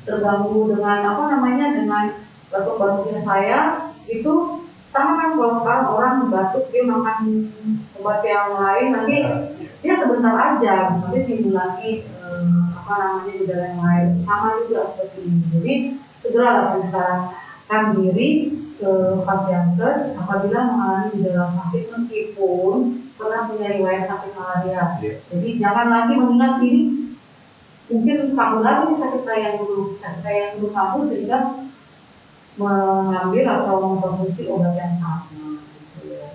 terganggu dengan apa namanya, dengan batuk-batuknya saya itu. Sama kan kalau sekarang orang batuk dia makan obat yang lain nanti dia sebentar aja nanti timbul lagi apa namanya gejala yang lain, sama juga seperti ini. Jadi segeralah periksakan diri ke Fasiankes apabila mengalami gejala sakit meskipun pernah punya riwayat sakit malaria. Jadi jangan lagi mengingat ini mungkin kamu lagi sakit saya yang dulu kamu sehingga mengambil atau mengkonsumsi obat yang sama gitu ya.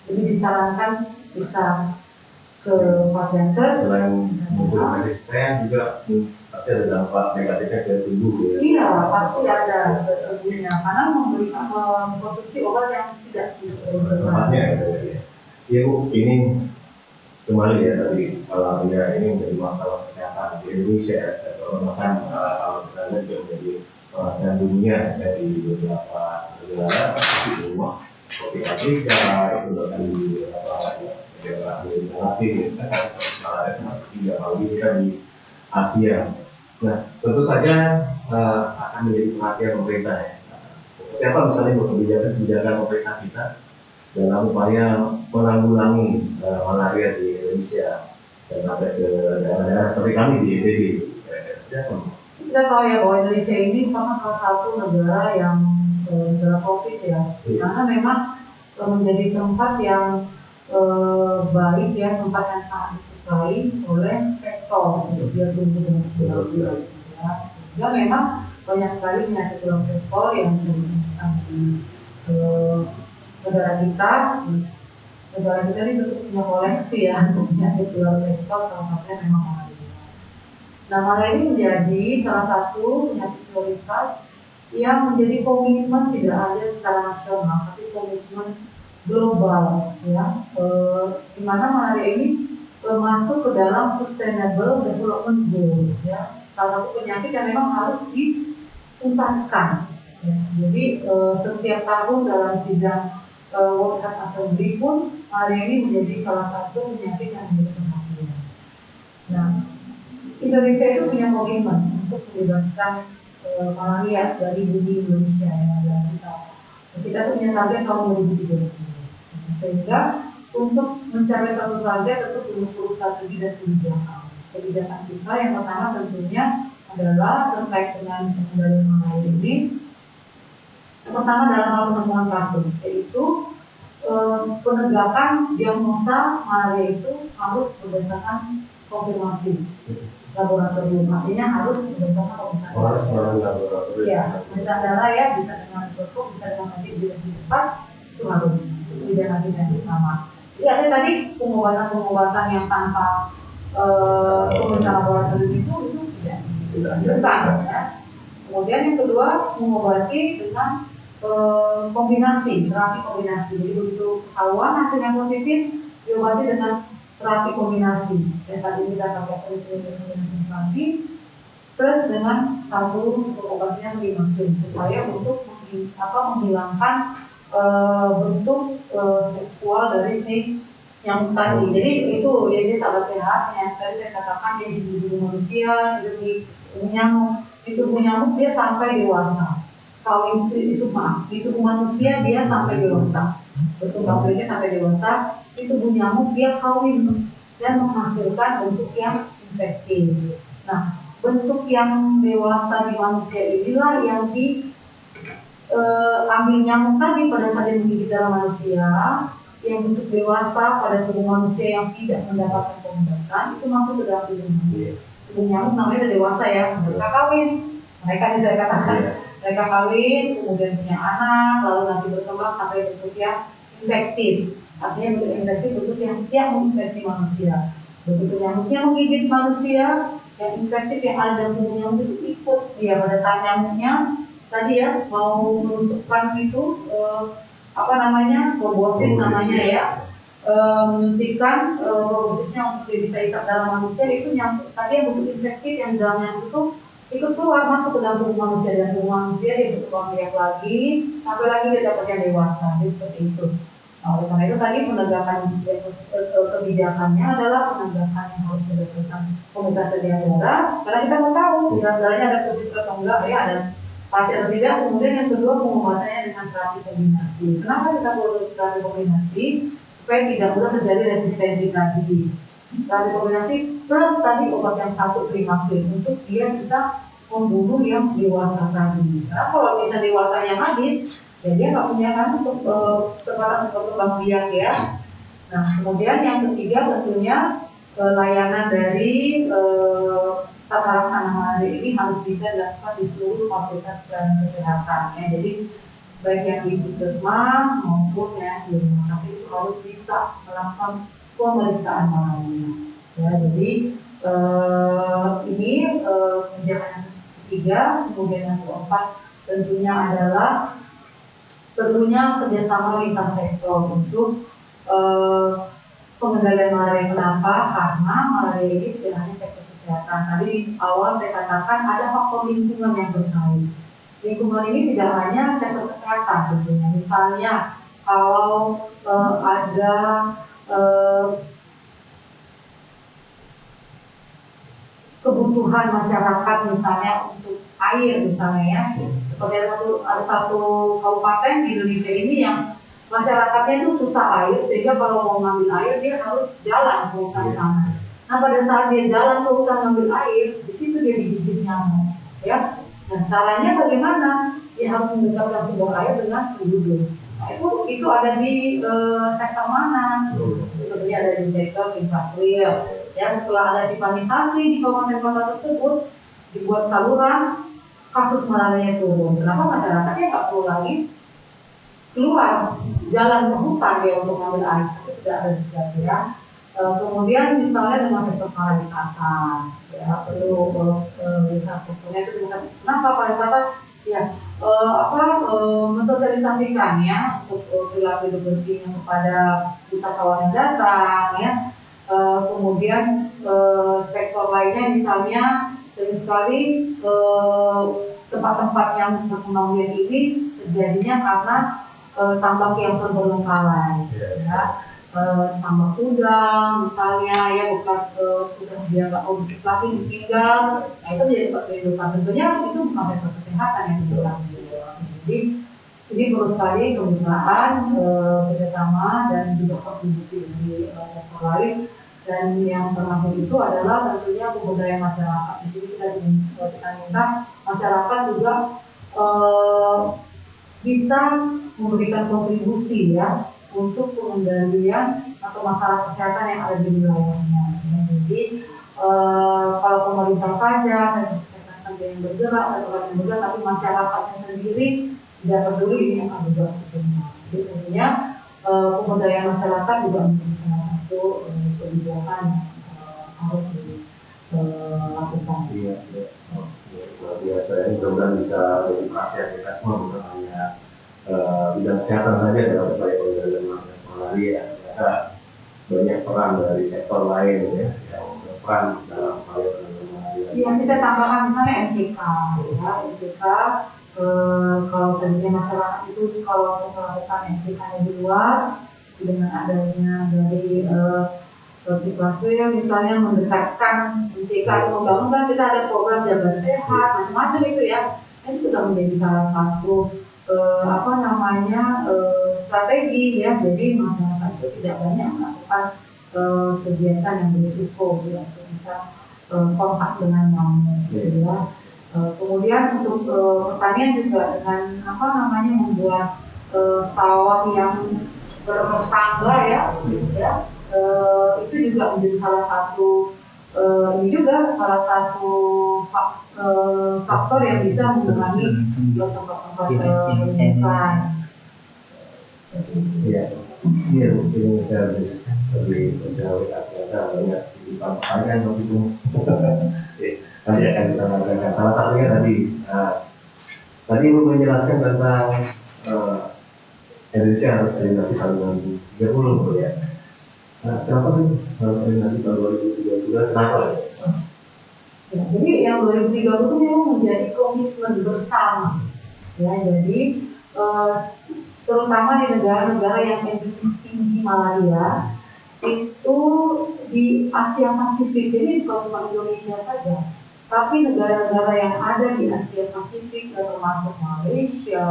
Jadi disarankan bisa ke Fasiankes. Selain menggunakan resisten juga pasti ada dampak negatifnya ke tubuh ya. Iya, pasti ada tentunya karena mengkonsumsi obat yang tidak Tempatnya ya. Iya Bu, ini kembali ya tadi kalau ya ini menjadi masalah kesehatan di Indonesia ya. Kalau makan kalau kita lihat juga menjadi perhatian dunia dari beberapa negara di rumah seperti Afrika itu bahkan di beberapa negara Amerika Latin ya kan soalnya termasuk juga kali kita di Asia. Nah tentu saja akan menjadi perhatian pemerintah ya. Seperti apa misalnya kebijakan pemerintah kita dalam upaya menanggulangi malaria di Indonesia dan sampai ke daerah-daerah seperti kami di NTB. Kita tahu ya bahwa Indonesia ini merupakan salah satu negara yang negara tropis ya, karena memang menjadi tempat yang baik ya, tempat yang sangat disukai oleh sektor untuk dia tumbuh dengan baik ya. Sehingga memang banyak sekali penyakit tulang sektor yang ditemukan di negara kita. Negara kita ini tentu punya koleksi ya penyakit tulang sektor, salah satunya memang malaria. Nah, malaria ini menjadi salah satu penyakit prioritas yang menjadi komitmen tidak hanya secara nasional, tapi komitmen global, ya. Di mana malaria ini masuk ke dalam Sustainable Development Goals, ya. Salah satu penyakit yang memang harus dituntaskan. Ya. Jadi setiap tahun dalam sidang World Health Assembly pun malaria ini menjadi salah satu penyakit yang menjadi perhatian. Nah, Indonesia itu punya komitmen untuk membebaskan malaria dari bumi Indonesia yang ada kita. Kita tuh punya target tahun 2030. Sehingga untuk mencapai satu target tentu perlu strategi dan kebijakan. Kebijakan kita yang pertama tentunya adalah terkait dengan pengendalian malaria ini. Yang pertama dalam hal penemuan kasus, yaitu penegakan diagnosa malaria itu harus berdasarkan konfirmasi laboratorium, artinya harus berdasarkan pemeriksaan laboratorium. Iya, pemeriksaan darah ya, bisa dengan mikroskop, bisa dengan antigen di depan, itu harus tidak antigen utama. Jadi ada tadi pengobatan yang tanpa pemeriksaan laboratorium itu tidak bukan. Ya. Kemudian yang kedua mengobati dengan kombinasi, terapi kombinasi. Jadi begitu ketahuan hasilnya positif, diobati dengan terapi kombinasi. Dan saat ini kita pakai kombinasi terapi plus dengan satu obatnya Primatin supaya untuk menghilangkan bentuk seksual dari si nyamuk tadi. Jadi itu jadi sahabat sehat yang tadi saya katakan dia di tubuh manusia, di nyamuk, di tubuh nyamuk dia sampai dewasa. Kawin itu di tubuh manusia dia sampai dewasa. Berkembang biaknya sampai dewasa. Di tubuh nyamuk dia kawin dan menghasilkan bentuk yang infektif. Nah, bentuk yang dewasa di manusia inilah yang ambil nyamuk tadi pada saat yang menggigit dalam manusia, yang bentuk dewasa pada tubuh manusia yang tidak mendapatkan pengobatan itu masuk ke dalam tubuh nyamuk. Tubuh nyamuk namanya udah dewasa ya, mereka kawin. Mereka yang saya katakan, mereka kawin, kemudian punya anak, lalu nanti berkembang sampai bentuk yang infektif. Artinya bentuk infektif bentuk yang siap menginfeksi manusia. Begitu nyamuknya menggigit manusia, yang infektif yang ada dalam tubuh nyamuk itu ikut dia pada saat nyamuknya tadi ya mau menusukkan itu proboscis namanya ya, menyuntikkan proboscisnya untuk dia bisa isap dalam manusia. Itu nyamuk tadi yang bentuk infektif yang di dalam nyamuk itu ikut keluar masuk ke dalam tubuh manusia, dan tubuh manusia dia berkembang biak lagi sampai lagi dia dapat yang dewasa. Jadi seperti itu. Nah, oleh karena itu tadi penegakan kebijakannya adalah penegakan yang harus berdasarkan Komisi Daerah, karena kita mau tahu di dalamnya ada positif atau enggak ya, ada pasti atau tidak. Kemudian yang kedua pengobatannya dengan terapi kombinasi. Kenapa kita perlu terapi kombinasi? Supaya tidak mudah terjadi resistensi tadi. Terapi kombinasi plus tadi obat yang satu Primafin untuk dia bisa membunuh yang dewasa tadi. Karena kalau bisa dewasanya habis, ya dia nggak punya kan untuk sekarang untuk berkembang biak ya. Nah kemudian yang ketiga tentunya layanan dari tata laksana malaria ini harus bisa dilakukan di seluruh fasilitas pelayanan kesehatan ya. Jadi baik yang di puskesmas maupun ya di rumah sakit itu harus bisa melakukan pemeriksaan malaria. Ya, jadi ini kebijakan yang ketiga. Kemudian yang keempat tentunya adalah perlunya kerjasama lintas sektor untuk pengendalian malaria. Kenapa? Karena malaria ini tidak hanya sektor kesehatan. Tadi di awal saya katakan ada faktor lingkungan yang berkait. Lingkungan ini tidak hanya sektor kesehatan tentunya. Misalnya kalau ada kebutuhan masyarakat misalnya untuk air misalnya ya, seperti ada satu kabupaten di Indonesia ini yang masyarakatnya itu susah air, sehingga kalau mau ngambil air dia harus jalan ke hutan sana. Nah pada saat dia jalan ke hutan ngambil air, di situ dia digigit nyamuk ya. Dan caranya bagaimana? Dia harus mendekatkan sumber air dengan penduduk. Nah, itu ada di sektor mana? Sebenarnya ada di sektor infrastruktur. Ya, setelah ada pipanisasi di kabupaten kota tersebut, dibuat saluran, kasus malaria turun. Kenapa? Masyarakatnya nggak perlu lagi keluar jalan ke hutan ya untuk mengambil air. Itu sudah ada juga ya. Kemudian misalnya dengan sektor pariwisata, ya perlu lihat sektornya itu bisa. Kenapa pariwisata? Ya, mensosialisasikan ya untuk perilaku hidup bersihnya kepada wisatawan yang datang ya. Kemudian sektor lainnya misalnya sering sekali tempat-tempat yang berkembang biak ini terjadinya karena tambak yang terbengkalai, ya. Tambak udang misalnya ya, bekas udah dia nggak mau lagi ditinggal, nah itu jadi kehidupan. Tentunya itu bukan sektor kesehatan yang dibilang. Jadi ini perlu sekali kemitraan, kerjasama dan juga kontribusi dari sektor lain. Dan yang terakhir itu adalah tentunya kebudayaan masyarakat. Di sini kita minta masyarakat juga bisa memberikan kontribusi ya untuk pengendalian atau masalah kesehatan yang ada di wilayahnya. Jadi kalau pemerintah saja, kesehatan saja yang bergerak, tapi masyarakatnya sendiri tidak peduli, ini akan juga berkembang. Jadi tentunya pemberdayaan masyarakat juga menjadi salah satu kebijakan harus dilakukan. Iya, luar biasa ya. Mudah-mudahan bisa jadi perhatian kita semua, bukan hanya bidang kesehatan saja dalam upaya pengendalian malaria. Ternyata banyak peran dari sektor lain ya, yang berperan dalam upaya pengendalian malaria. Iya, bisa tambahkan misalnya MCK, ya, MCK. Kalau tadinya masyarakat itu kalau melakukan MCK-nya di luar, dengan adanya dari Plaswil misalnya mendekatkan MCK atau membangun, kan kita ada program jaga sehat macam-macam itu ya. Itu sudah menjadi salah satu strategi ya. Jadi masyarakat itu tidak banyak melakukan kegiatan yang berisiko ya, untuk bisa kontak dengan nyamuk ya. Kemudian untuk pertanian juga dengan membuat sawah yang bertangga ya, itu juga menjadi salah satu faktor yang bisa mengurangi tempat-tempat penyimpanan. Iya, iya mungkin saya lebih menjauh ternyata banyak pertanyaan waktu itu. Nanti akan bisa mengatakan salah satunya tadi Ibu menjelaskan tentang Indonesia harus eliminasi tahun 2030 ya. Nah, kenapa sih harus eliminasi tahun 2030? Kenapa? Ya, jadi yang 2030 itu memang menjadi komitmen bersama. Ya, jadi terutama di negara-negara yang endemis tinggi malaria itu di Asia Pasifik. Jadi bukan cuma Indonesia saja, tapi negara-negara yang ada di Asia Pasifik termasuk Malaysia,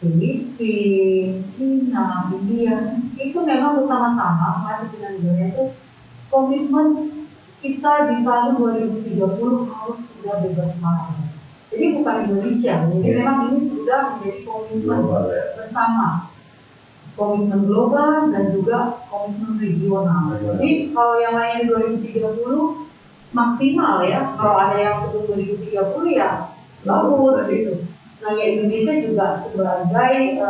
Filipina, Cina, India, itu memang bersama-sama mari dengan negara itu komitmen kita di tahun 2030 harus sudah bebas malaria. Jadi bukan Indonesia, jadi memang ini sudah menjadi komitmen bersama, komitmen global dan juga komitmen regional. Jadi kalau yang lain 2030 maksimal ya, kalau ada yang sebelum 2030 ya bagus gitu. Nah ya Indonesia juga sebagai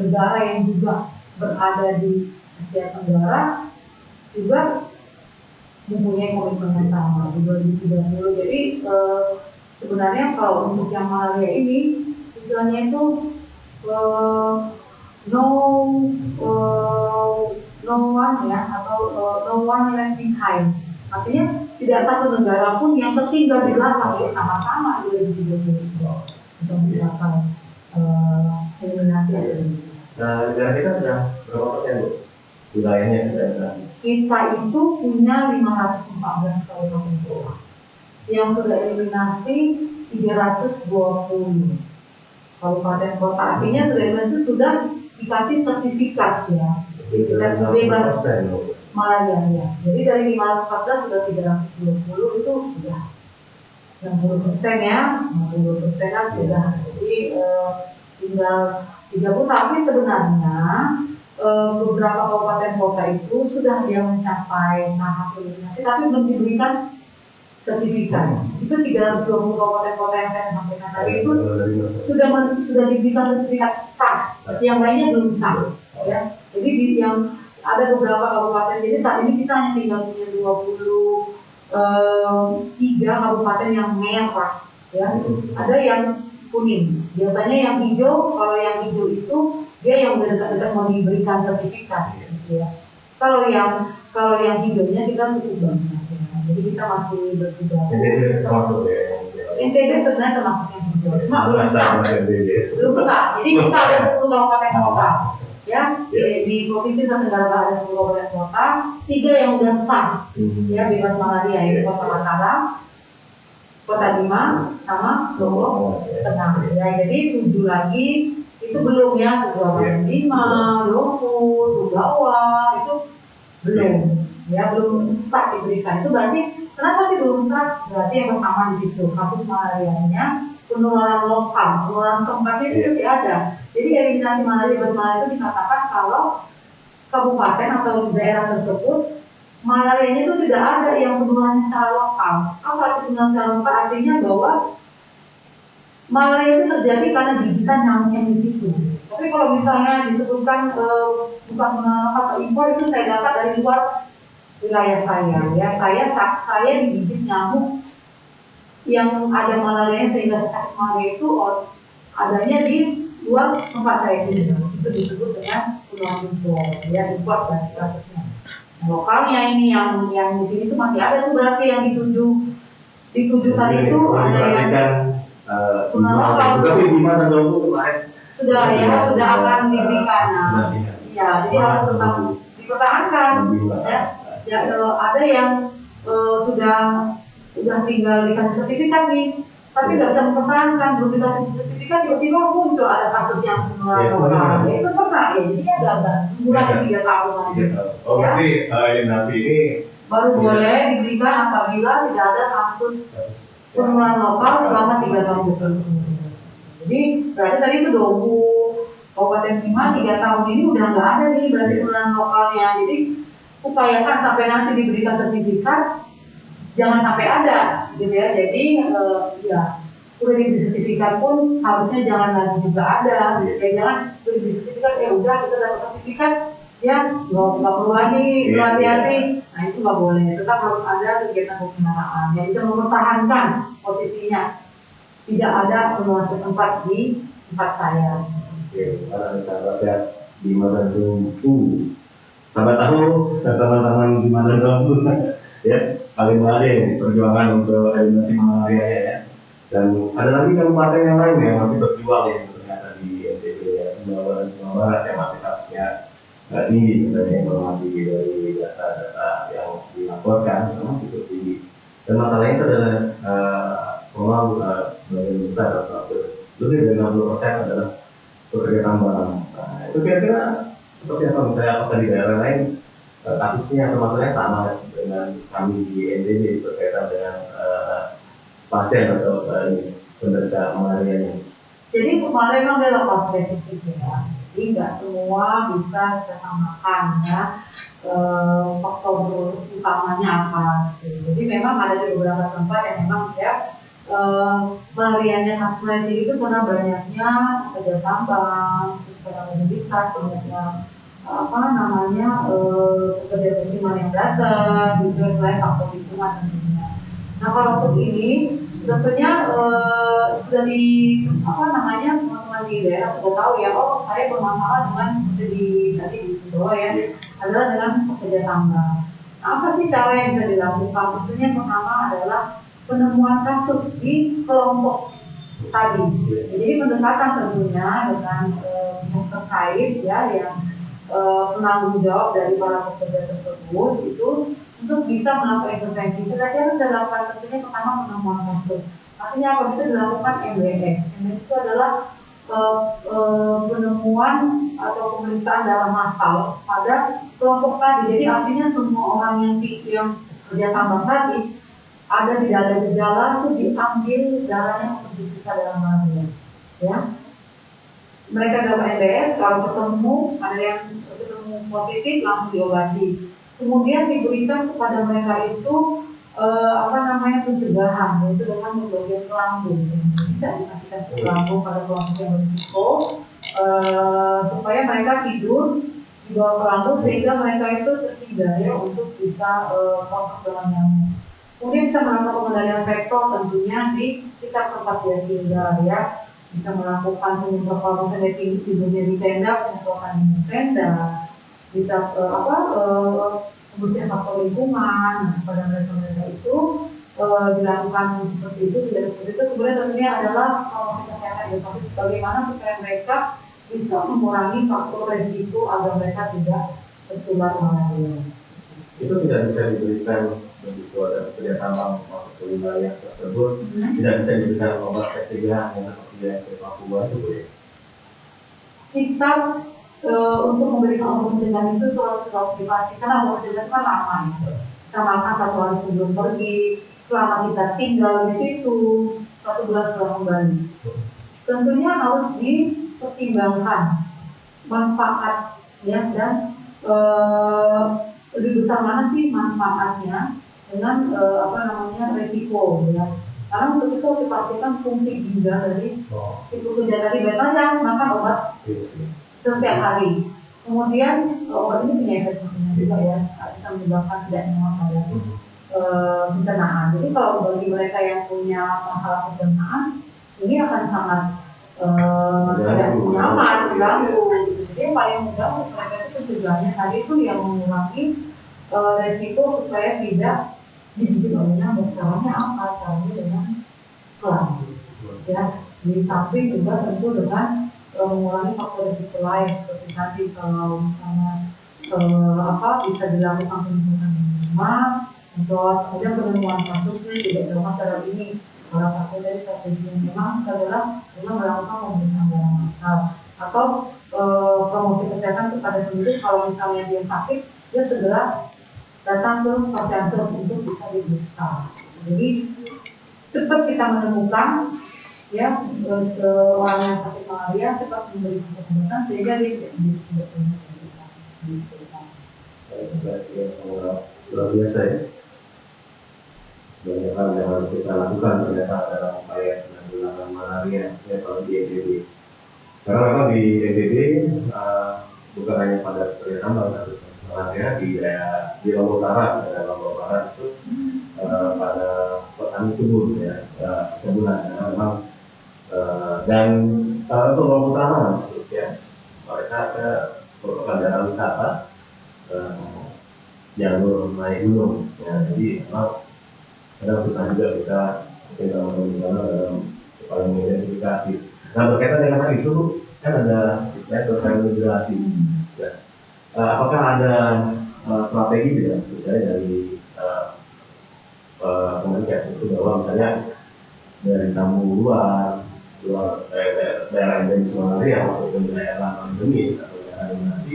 negara yang juga berada di Asia Tenggara juga mempunyai komitmen yang sama di 2030. Jadi sebenarnya kalau untuk yang malaria ini istilahnya itu no one ya, atau no one left behind. Artinya tidak satu negara pun yang tertinggal di belakang, ya sama-sama 2030 untuk mencapai eliminasi Indonesia. Nah, negara kita sudah berapa persen Bu? Wilayahnya sudah eliminasi? Kita itu punya 514 kabupaten kota. Yang sudah eliminasi 320 kabupaten kota. Artinya sudah eliminasi, sudah dikasih sertifikat ya. Dan bebas malaria ya. Jadi dari 514 sudah 320 itu sudah 60% ya, 60%-an sudah. Jadi tinggal 30, tapi sebenarnya beberapa kabupaten kota itu sudah dia mencapai tahap eliminasi, tapi belum diberikan sertifikat. Itu 320 kabupaten kota yang saya sampaikan tadi itu sudah diberikan sertifikat sah, yang lainnya belum sah. Ya. Jadi yang ada beberapa kabupaten, jadi saat ini kita hanya tinggal punya 23 kabupaten yang merah, ya. Ada yang kuning. Biasanya yang hijau, kalau yang hijau itu dia yang udah dekat-dekat mau diberikan sertifikat, gitu ya. Kalau yang hijaunya kita cukup banyak, ya. Jadi kita masih bertiga. NTB termasuk ya? NTB sebenarnya termasuk yang hijau, cuma belum sah. Belum sah. Jadi kita ada 10 kabupaten kota. Ya, di provinsi Nusa Tenggara Barat ada 10 kabupaten kota, 3 yang udah sah, ya bebas malaria, yaitu Kota Mataram, Kota Bima, sama Lombok Tengah. Ya, jadi 7 lagi itu belum ya, Kabupaten Bima, Lombok, Sumbawa itu belum, ya belum sah diberikan. Itu berarti kenapa sih belum sah? Berarti yang pertama di situ kasus malarianya penularan lokal, penularan setempat itu masih ada. Jadi eliminasi malaria bebas malaria itu dikatakan kalau kabupaten atau daerah tersebut malarianya itu tidak ada yang penularan secara lokal. Apa arti penularan secara lokal? Artinya bahwa malaria itu terjadi karena gigitan nyamuk yang di situ. Tapi kalau misalnya disebutkan bukan penularan lokal atau impor, itu saya dapat dari luar wilayah saya. Ya, saya digigit nyamuk yang ada malaria sehingga sakit malaria itu adanya di luar tempat saya tinggal. Itu disebut dengan penularan impor, ya impor dan kasusnya. Nah, lokalnya ini yang di sini itu masih ada tuh, berarti yang dituju tadi itu ada yang penularan lokal. Tapi di mana dulu kemarin sudah akan diberikan. Ya, jadi harus tetap dipertahankan. Ya, ada yang sudah tinggal dikasih sertifikat nih, tapi nggak bisa mempertahankan, belum dikasih sertifikat, tiba-tiba muncul ada kasus yang penularan lokal. Ya, itu pernah ya, jadi agak mengurangi 3 tahun lagi. Oh, berarti eliminasi ini baru boleh diberikan apabila tidak ada kasus penularan lokal selama 3 tahun berturut-turut. Jadi berarti tadi itu 20 Kabupaten Bima 3 tahun ini udah nggak ada nih berarti penularan lokalnya. Jadi upayakan sampai nanti diberikan sertifikat, jangan sampai ada, gitu ya. Jadi ya udah diberi sertifikat pun harusnya jangan lagi juga ada. Ya jangan diberi sertifikat ya udah kita dapat sertifikat ya nggak perlu lagi hati-hati. Nah itu nggak boleh. Tetap harus ada kegiatan pemeliharaan yang bisa mempertahankan posisinya. Tidak ada penularan setempat di tempat saya. Oke, para sahabat sehat di mana tunggu. Sahabat tahu teman-teman di mana tunggu ya. Paling ada perjuangan untuk eliminasi malaria ya. Dan ada lagi kabupaten yang lain yang masih berjuang ya ternyata di NTB ya. Sumbawa dan Sumbawa Barat yang masih kasusnya tinggi, sebenarnya informasi dari data-data yang dilaporkan memang cukup tinggi. Dan masalahnya itu adalah memang sebagian besar atau lebih dari 60% adalah pekerja tambang. Nah, itu kira-kira seperti apa misalnya apakah di daerah lain kasusnya atau masalahnya sama dengan kami di NTB berkaitan dengan pasien atau penderita malaria ini? Jadi kemarin memang ada lokal spesifik ya. Jadi nggak semua bisa kita samakan ya. Faktor utamanya apa? Gitu. Jadi memang ada di beberapa tempat yang memang ya malarianya khas malaria itu karena banyaknya pekerja tambang, karena mobilitas, banyaknya apa namanya pekerja musiman yang datang, gitu selain faktor lingkungan tentunya. Nah kalau untuk ini tentunya sudah di apa namanya teman-teman di daerah sudah tahu ya, oh saya bermasalah dengan seperti di tadi di Sumbawa ya, adalah dengan pekerja tambang. Nah, apa sih cara yang bisa dilakukan? Tentunya yang pertama adalah penemuan kasus di kelompok tadi. Jadi pendekatan tentunya dengan pihak terkait ya yang penanggung jawab dari para pekerja tersebut itu untuk bisa melakukan intervensi. Intervensi harus dilakukan tentunya pertama penemuan kasus. Artinya apa bisa dilakukan MBS. MBS itu adalah penemuan atau pemeriksaan dalam massal pada kelompok tadi. Jadi artinya semua orang yang kerja tambang tadi tidak ada gejala itu diambil darahnya untuk diperiksa dalam malaria. Ya. Mereka dapat MBS, kalau ketemu ada yang ketemu positif langsung diobati. Kemudian diberikan kepada mereka itu pencegahan, yaitu dengan membagian ke lambung. Bisa dikasihkan ke lambung pada kelompok yang berisiko supaya mereka tidur di bawah ke lambung sehingga mereka itu terhindar ya untuk bisa kontak dengan nyamuk. Kemudian bisa melakukan pengendalian vektor tentunya di sekitar tempat dia tinggal ya. Bisa melakukan penyemprotan misalnya tidurnya di tenda, penyemprotan di tenda. Bisa kemudian faktor lingkungan pada mereka itu dilakukan seperti itu, tidak seperti itu. Kemudian tentunya adalah promosi kesehatan edukasi bagaimana supaya mereka bisa mengurangi faktor resiko agar mereka tidak tertular malaria. Itu tidak bisa diberikan begitu ada pekerja tambang masuk ke wilayah tersebut, tidak bisa diberikan obat pencegahan yang seperti yang kita lakukan itu boleh. Kita untuk memberikan obat pencegahan itu harus diaktifasi karena obat pencegahan kan lama ya. Kita makan 1 hari sebelum pergi, selama kita tinggal di situ 1 bulan setelah kembali. Tentunya harus dipertimbangkan manfaat ya dan lebih besar mana sih manfaatnya dengan resiko ya. Karena untuk itu harus dipastikan fungsi ginjal dari si pekerja tadi betul yang makan obat setiap hari. Kemudian obat ini punya efek samping juga ya, bisa menyebabkan tidak nyaman pada pencernaan. Jadi kalau bagi mereka yang punya masalah pencernaan, ini akan sangat tidak nyaman, mengganggu. Jadi yang paling mudah untuk mereka itu pencegahannya tadi itu yang mengurangi resiko supaya tidak digigit oleh nyamuk. Caranya apa? Caranya dengan kelambu. Ya, di samping juga tentu dengan mengurangi faktor risiko lain seperti tadi kalau misalnya bisa dilakukan penyemprotan minimal untuk kemudian penemuan kasusnya tidak dalam secara ini. Salah satu dari strategi yang memang adalah dengan melakukan pemeriksaan darah massal atau promosi kesehatan kepada penduduk. Kalau misalnya dia sakit, dia segera datang ke puskesmas untuk bisa diperiksa. Jadi cepat kita menemukan ya orang yang sakit malaria, cepat memberikan pengobatan sehingga dia tidak menjadi sebetulnya luar biasa ya. Banyak hal yang harus kita lakukan ternyata dalam upaya penanggulangan malaria ya kalau di NTB. Karena memang di NTB bukan hanya pada pekerja tambang kasus malaria di Lombok Barat, Lombok Barat itu pada petani kebun ya, kebunan memang dan untuk Lombok Utara terus ya mereka merupakan daerah wisata jalur naik gunung ya, jadi memang kadang susah juga kita mungkin dalam upaya mengidentifikasi. Nah berkaitan dengan hal itu kan ada selesai migrasi. Apakah ada strategi tidak, misalnya dari komunikasi itu bahwa misalnya dari tamu luar daerah endemi Malaysia masuk ke daerah endemis atau daerah dominasi,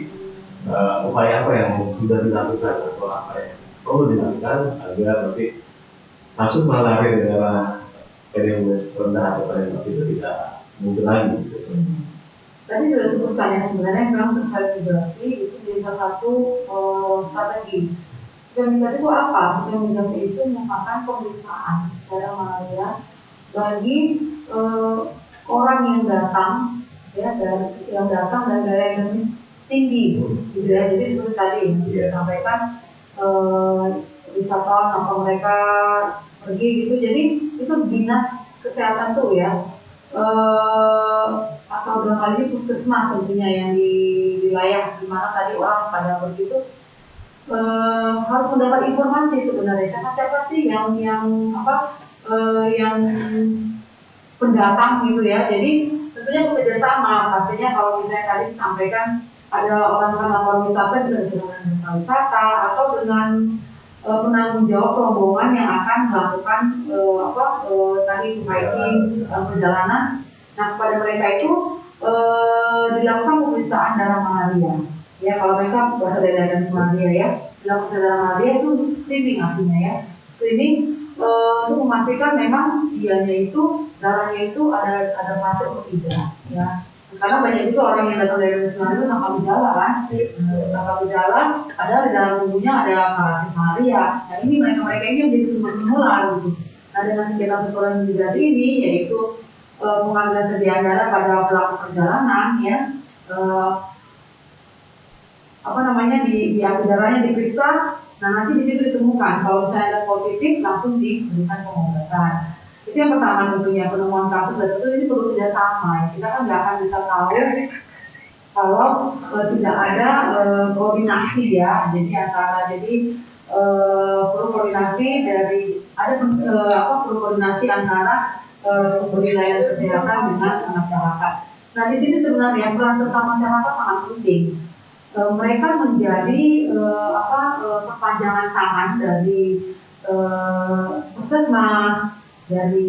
upaya apa yang sudah dilakukan atau apa yang perlu dilakukan agar nanti masuk malaria di daerah periode rendah atau periode itu tidak muncul lagi gitu. Tadi sudah sebutkan ya, sebenarnya memang terkait migrasi itu menjadi salah satu strategi. Migrasi itu apa? Migrasi itu merupakan pemeriksaan daerah malaria bagi orang yang datang, ya, yang datang dari daerah endemis tinggi, gitu ya. Jadi seperti tadi disampaikan wisatawan atau mereka pergi gitu. Jadi itu dinas kesehatan tuh ya. Atau dalam hal ini puskesmas tentunya yang di wilayah di mana tadi orang pada begitu harus mendapat informasi sebenarnya, karena siapa sih yang pendatang gitu ya. Jadi tentunya bekerja sama, pastinya kalau misalnya tadi disampaikan ada orang-orang lapor wisata bisa dengan desa wisata atau dengan penanggung jawab rombongan yang akan melakukan tadi hiking perjalanan. Nah, kepada mereka itu dilakukan pemeriksaan darah malaria. Ya, kalau mereka berasal dari daerah malaria ya, dilakukan darah malaria itu screening artinya ya. Screening untuk memastikan memang dianya itu darahnya itu ada masuk atau tidak ya. Karena banyak juga orang yang datang dari Wisma itu tanpa gejala kan, tanpa gejala, padahal di dalam tubuhnya ada parasit malaria. Nah ini mereka ini yang menjadi sumber menular gitu. Nah dengan kegiatan sekolah migrasi ini yaitu pengambilan sediaan darah pada pelaku perjalanan ya, diambil darahnya diperiksa, nah nanti di situ ditemukan kalau misalnya ada positif langsung diberikan pengobatan. Itu yang pertama tentunya penemuan kasus, dan tentu ini perlu kerjasama. Kita kan nggak akan bisa tahu kalau tidak ada koordinasi ya. Perlu koordinasi dari perlu koordinasi antara wilayah kesehatan dengan masyarakat. Nah di sini sebenarnya peran serta masyarakat sangat penting. Mereka menjadi perpanjangan tangan dari puskesmas, dari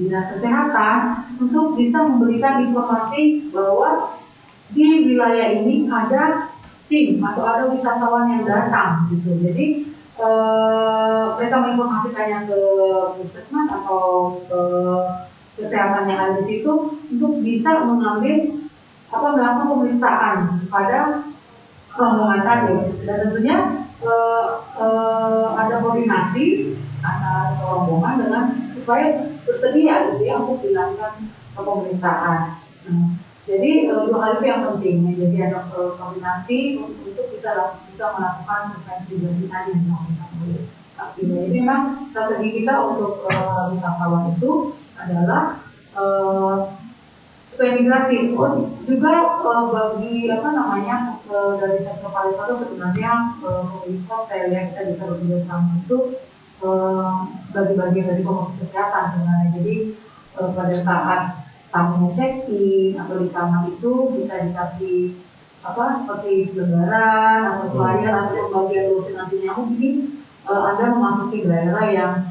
dinas kesehatan untuk bisa memberikan informasi bahwa di wilayah ini ada tim atau ada wisatawan yang datang gitu. Jadi mereka menginformasikannya ke puskesmas atau ke kesehatan yang ada di situ untuk bisa melakukan pemeriksaan pada rombongan tadi. Dan tentunya ada koordinasi antara rombongan dengan supaya bersedia gitu ya untuk dilakukan pemeriksaan. Jadi dua hal itu yang penting. Jadi ada koordinasi untuk bisa melakukan surveillance tadi yang kita boleh. Jadi memang strategi kita untuk wisatawan itu adalah supaya migrasi juga bagi dari sektor pariwisata sebenarnya pemilik hotel ya, kita bisa bekerja sama itu sebagai bagian dari promosi kesehatan sebenarnya. Jadi pada saat tamu check-in atau di kamar itu bisa dikasih seperti selebaran atau flyer atau bagian dosis anti nyamuk. Jadi Anda memasuki daerah yang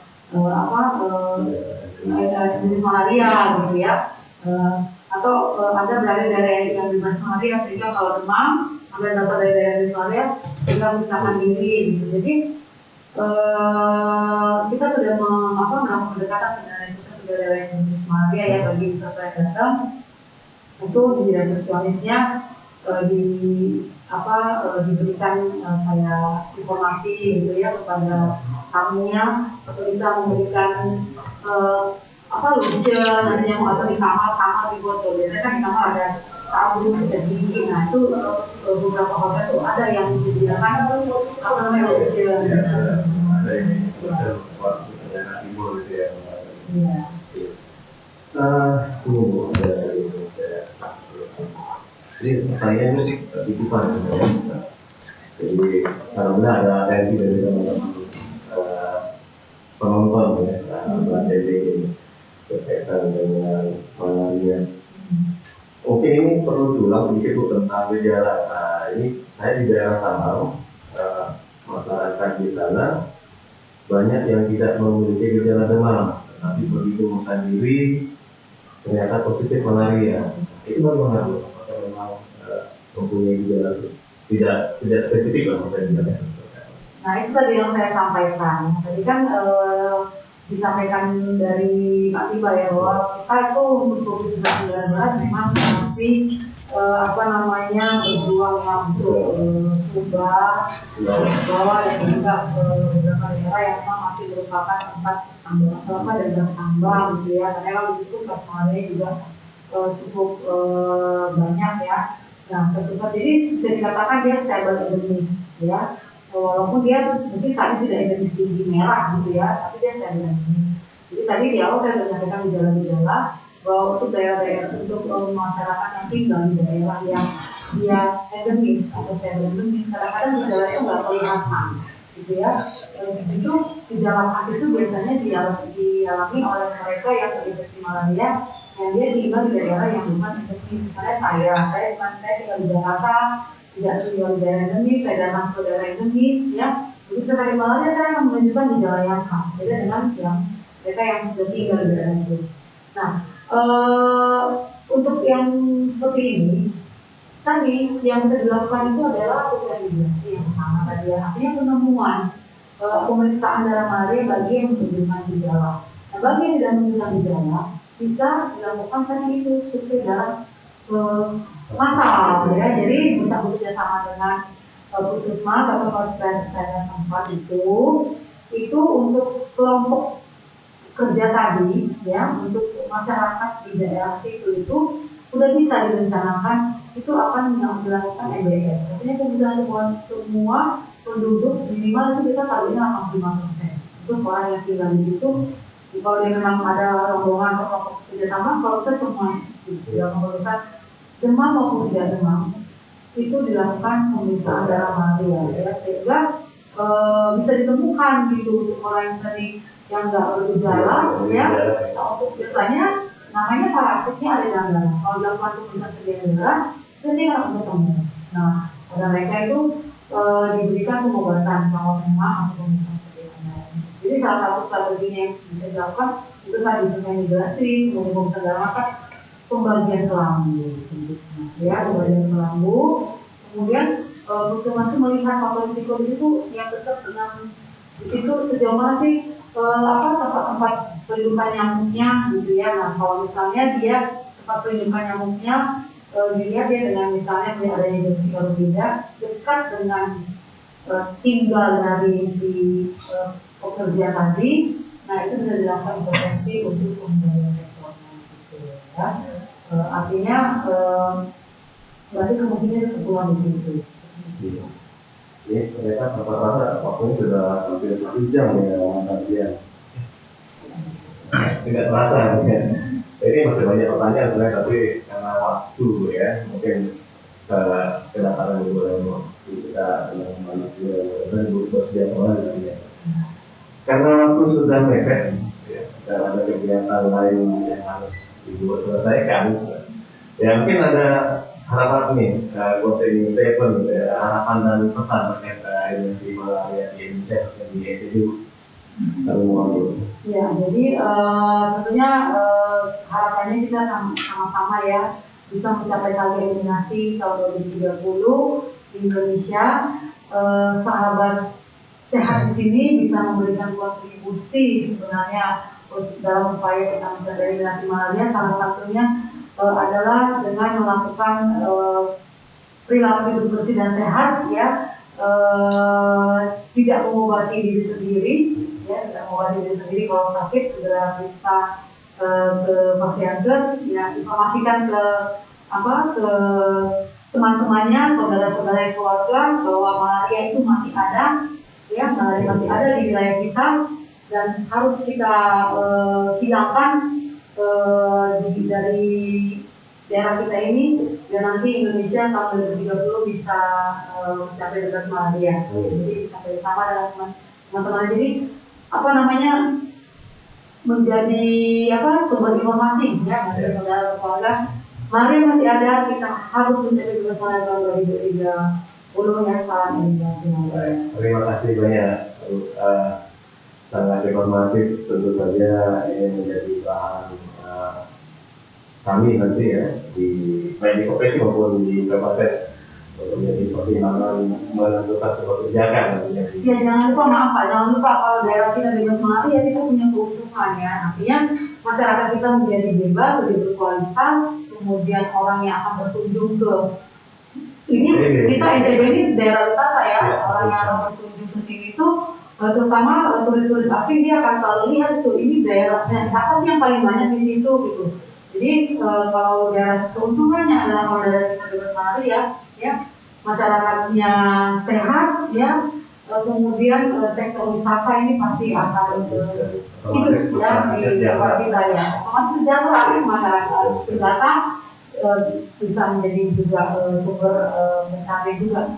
jenis malaria gitu ya, atau Anda berada di daerah yang bebas malaria, sehingga kalau demam Anda dapat dari daerah bebas malaria kita memisahkan diri gitu. Jadi kita sudah melakukan pendekatan sebenarnya itu daerah yang jenis malaria ya bagi wisata yang datang, untuk di resepsionisnya diberikan kayak informasi gitu ya kepada tamunya, atau bisa memberikan luncheon nantinya atau di kamar dibuat tuh. Biasanya kan di kamar ada tabung dan tinggi. Nah itu beberapa hotel tuh ada yang disediakan luncheon. Ada ini buat daerah timur gitu ya. Iya. Ini pertanyaannya sih titipan. Jadi alhamdulillah ada atensi dari teman-teman penonton ya, berkaitan dengan malaria. Mungkin ini perlu diulang sedikit Bu tentang gejala. Ini saya di daerah Tambang, masyarakat di sana banyak yang tidak memiliki gejala demam, tapi begitu makan diri ternyata positif malaria. Itu bagaimana Bu? Apakah memang mempunyai gejala tidak spesifik lah maksudnya? Nah itu tadi yang saya sampaikan. Tadi kan disampaikan dari Pak Tiba ya bahwa kita itu untuk COVID-19 memang masih berjuang ya untuk Sumba, Jawa dan juga beberapa daerah yang memang masih merupakan tempat daerah tambang gitu ya. Karena kalau di situ personalnya juga cukup banyak ya. Nah tentu saja jadi bisa dikatakan dia stable endemis ya. Walaupun dia mungkin saat ini tidak endemis tinggi merah gitu ya, tapi dia stable endemis. Jadi tadi di awal saya sudah menyampaikan gejala-gejala bahwa untuk daerah-daerah untuk masyarakat yang tinggal di daerah yang dia endemis atau stable endemis, kadang-kadang gejalanya nggak kelihatan gitu ya. Itu gejala khas itu biasanya dialami oleh mereka yang terinfeksi malaria yang dia tinggal di daerah yang bukan endemis. Misalnya saya tinggal di Jakarta, tidak tinggal di daerah endemis, saya datang ke daerah endemis ya. Begitu saya di malaria saya akan menunjukkan gejala yang khas, beda dengan yang mereka yang sudah tinggal di daerah itu. Nah, untuk yang seperti ini, tadi yang bisa dilakukan itu adalah sosialisasi yang pertama tadi ya, artinya penemuan pemeriksaan darah malaria bagi yang menunjukkan gejala. Nah, bagi yang tidak menunjukkan gejala, bisa dilakukan tadi itu survei darah massal ya, jadi bisa bekerja sama dengan puskesmas atau fasilitas tempat itu untuk kelompok kerja tadi ya, untuk masyarakat di daerah situ itu sudah bisa direncanakan itu akan dilakukan MBS. Artinya kebutuhan semua penduduk minimal itu kita targetnya 85%. Itu orang yang tinggal di situ. Kalau dia memang ada rombongan atau kelompok kerja sama, kalau kita semuanya dalam pemeriksaan demam maupun tidak demam itu dilakukan pemeriksaan darah malaria ya, sehingga bisa ditemukan gitu orang yang tadi yang nggak bergejala ya. Nah, untuk biasanya namanya parasitnya ada dalam darah. Kalau dilakukan pemeriksaan sedia darah, itu dia akan ketemu. Nah, pada mereka itu diberikan pengobatan kalau memang atau pemeriksaan sedia darah. Jadi salah satu strateginya yang bisa dilakukan itu tadi sesuai migrasi, kemudian pemeriksaan darah maka pembagian kelambu, ya pembagian kelambu. Kemudian puskesmas itu melihat faktor risiko di situ yang dekat dengan di situ sejauh mana sih tempat-tempat perlindungan nyamuknya gitu ya. Nah kalau misalnya dia tempat perlindungan nyamuknya dilihat ya dengan misalnya melihat adanya jenis kalau tidak dekat dengan tinggal dari si pekerja tadi, nah itu bisa dilakukan intervensi untuk pemberdayaan sektornya gitu ya. Artinya berarti kemungkinan tertular di situ. Ini ternyata rata-rata waktunya sudah hampir 1 jam ya Mas Adrian. Tidak terasa ya. Ini masih banyak pertanyaan sebenarnya, tapi karena waktu ya mungkin kedatangan beberapa kita dengan manusia dan bersedia ya. Karena waktu sudah mepet ya, dan ada kegiatan lain yang harus dibuat selesaikan. Ya mungkin ada harapan nih, closing statement ya, harapan dan pesan terkait emergency malaria di Indonesia khususnya di NTB. Ya, jadi tentunya harapannya kita sama-sama ya bisa mencapai target eliminasi tahun 2030 di Indonesia. Sahabat sehat di sini bisa memberikan kontribusi sebenarnya dalam upaya kita mencapai eliminasi malaria. Salah satunya adalah dengan melakukan perilaku hidup bersih dan sehat ya, tidak mengobati diri sendiri ya, tidak mengobati diri sendiri. Kalau sakit segera periksa ke Pasienkes ya, informasikan ke teman-temannya, saudara-saudara keluarga bahwa malaria itu masih ada ya, malaria masih ada di wilayah kita dan harus kita hilangkan dari daerah kita ini, dan nanti Indonesia tahun 2030 bisa mencapai bebas malaria. Jadi bisa bersama dengan teman-teman. Jadi menjadi sumber informasi ya bagi saudara keluarga malaria masih ada, kita harus menjadi bebas malaria tahun 2030 ya. Salam eliminasi malaria. Terima kasih banyak. Sangat informatif, tentu saja ini menjadi bahan kami nanti ya di baik di provinsi maupun di kabupaten untuk menjadi pertimbangan menentukan sebuah kebijakan nantinya. Ya jangan lupa, maaf Pak, jangan lupa kalau daerah kita bebas malaria kita punya keuntungan ya. Artinya masyarakat kita menjadi bebas, lebih berkualitas, kemudian orang yang akan berkunjung ke ini kita NTB ini daerah wisata ya, orang yang akan berkunjung ke sini itu terutama turis-turis asing dia akan selalu lihat tuh ini daerahnya apa sih yang paling banyak di situ gitu. Jadi kalau daerah keuntungannya adalah kalau daerah kita bebas malaria ya, masyarakatnya sehat ya, kemudian sektor wisata ini pasti akan hidup ya di tempat kita ya. Otomatis sejahtera masyarakat wisata bisa menjadi juga sumber mencari juga.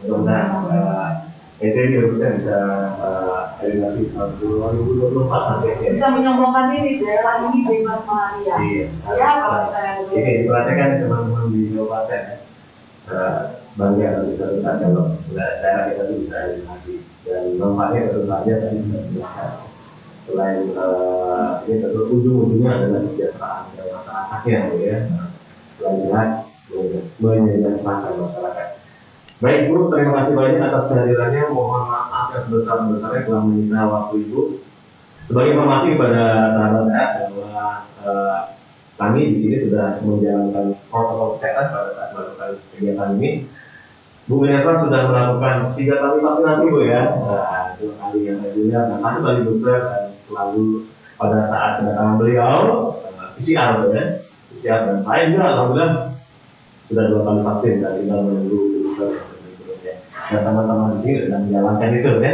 Mudah-mudahan itu bisa eliminasi tahun 2024 nanti ya. Bisa menyombongkan diri daerah ini bebas malaria. Iya. Ya kalau misalnya Ini diperhatikan teman-teman di kabupaten ya. Bangga bisa kalau daerah kita itu bisa eliminasi dan manfaatnya tentu saja tadi sudah dijelaskan. Selain ini tentu ujung-ujungnya adalah kesejahteraan dari masyarakatnya ya. Selain sehat, menyejahterakan masyarakat. Baik Bu, terima kasih banyak atas kehadirannya. Mohon maaf yang sebesar-besarnya telah menyita waktu Ibu. Sebagai informasi kepada sahabat sehat bahwa kami di sini sudah menjalankan protokol kesehatan pada saat melakukan kegiatan ini. Bu Minerva sudah melakukan 3 kali vaksinasi Bu ya. 2 kali yang reguler dan 1 kali booster, dan selalu pada saat kedatangan beliau PCR ya. PCR, dan saya juga alhamdulillah sudah 2 kali vaksin dan tinggal menunggu booster berikutnya. Dan teman-teman di sini sedang menjalankan itu ya.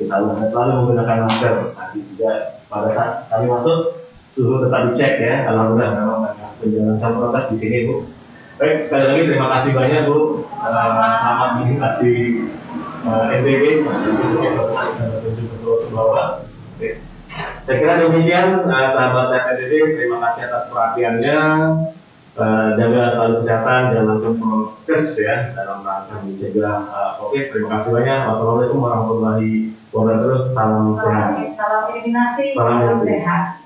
Insya Allah selalu menggunakan masker. Nanti juga pada saat kami masuk suhu tetap dicek ya. Alhamdulillah memang menjalankan prokes di sini Bu. Baik, sekali lagi terima kasih banyak Bu. Selamat menikmati NTB berkunjung ke Pulau Sumbawa. Saya kira demikian sahabat saya NTB. Terima kasih atas perhatiannya. Jaga selalu kesehatan, jalankan prokes ya dalam rangka mencegah COVID. Terima kasih banyak. Wassalamualaikum warahmatullahi wabarakatuh. Salam sehat. Salam eliminasi, Salam sehat.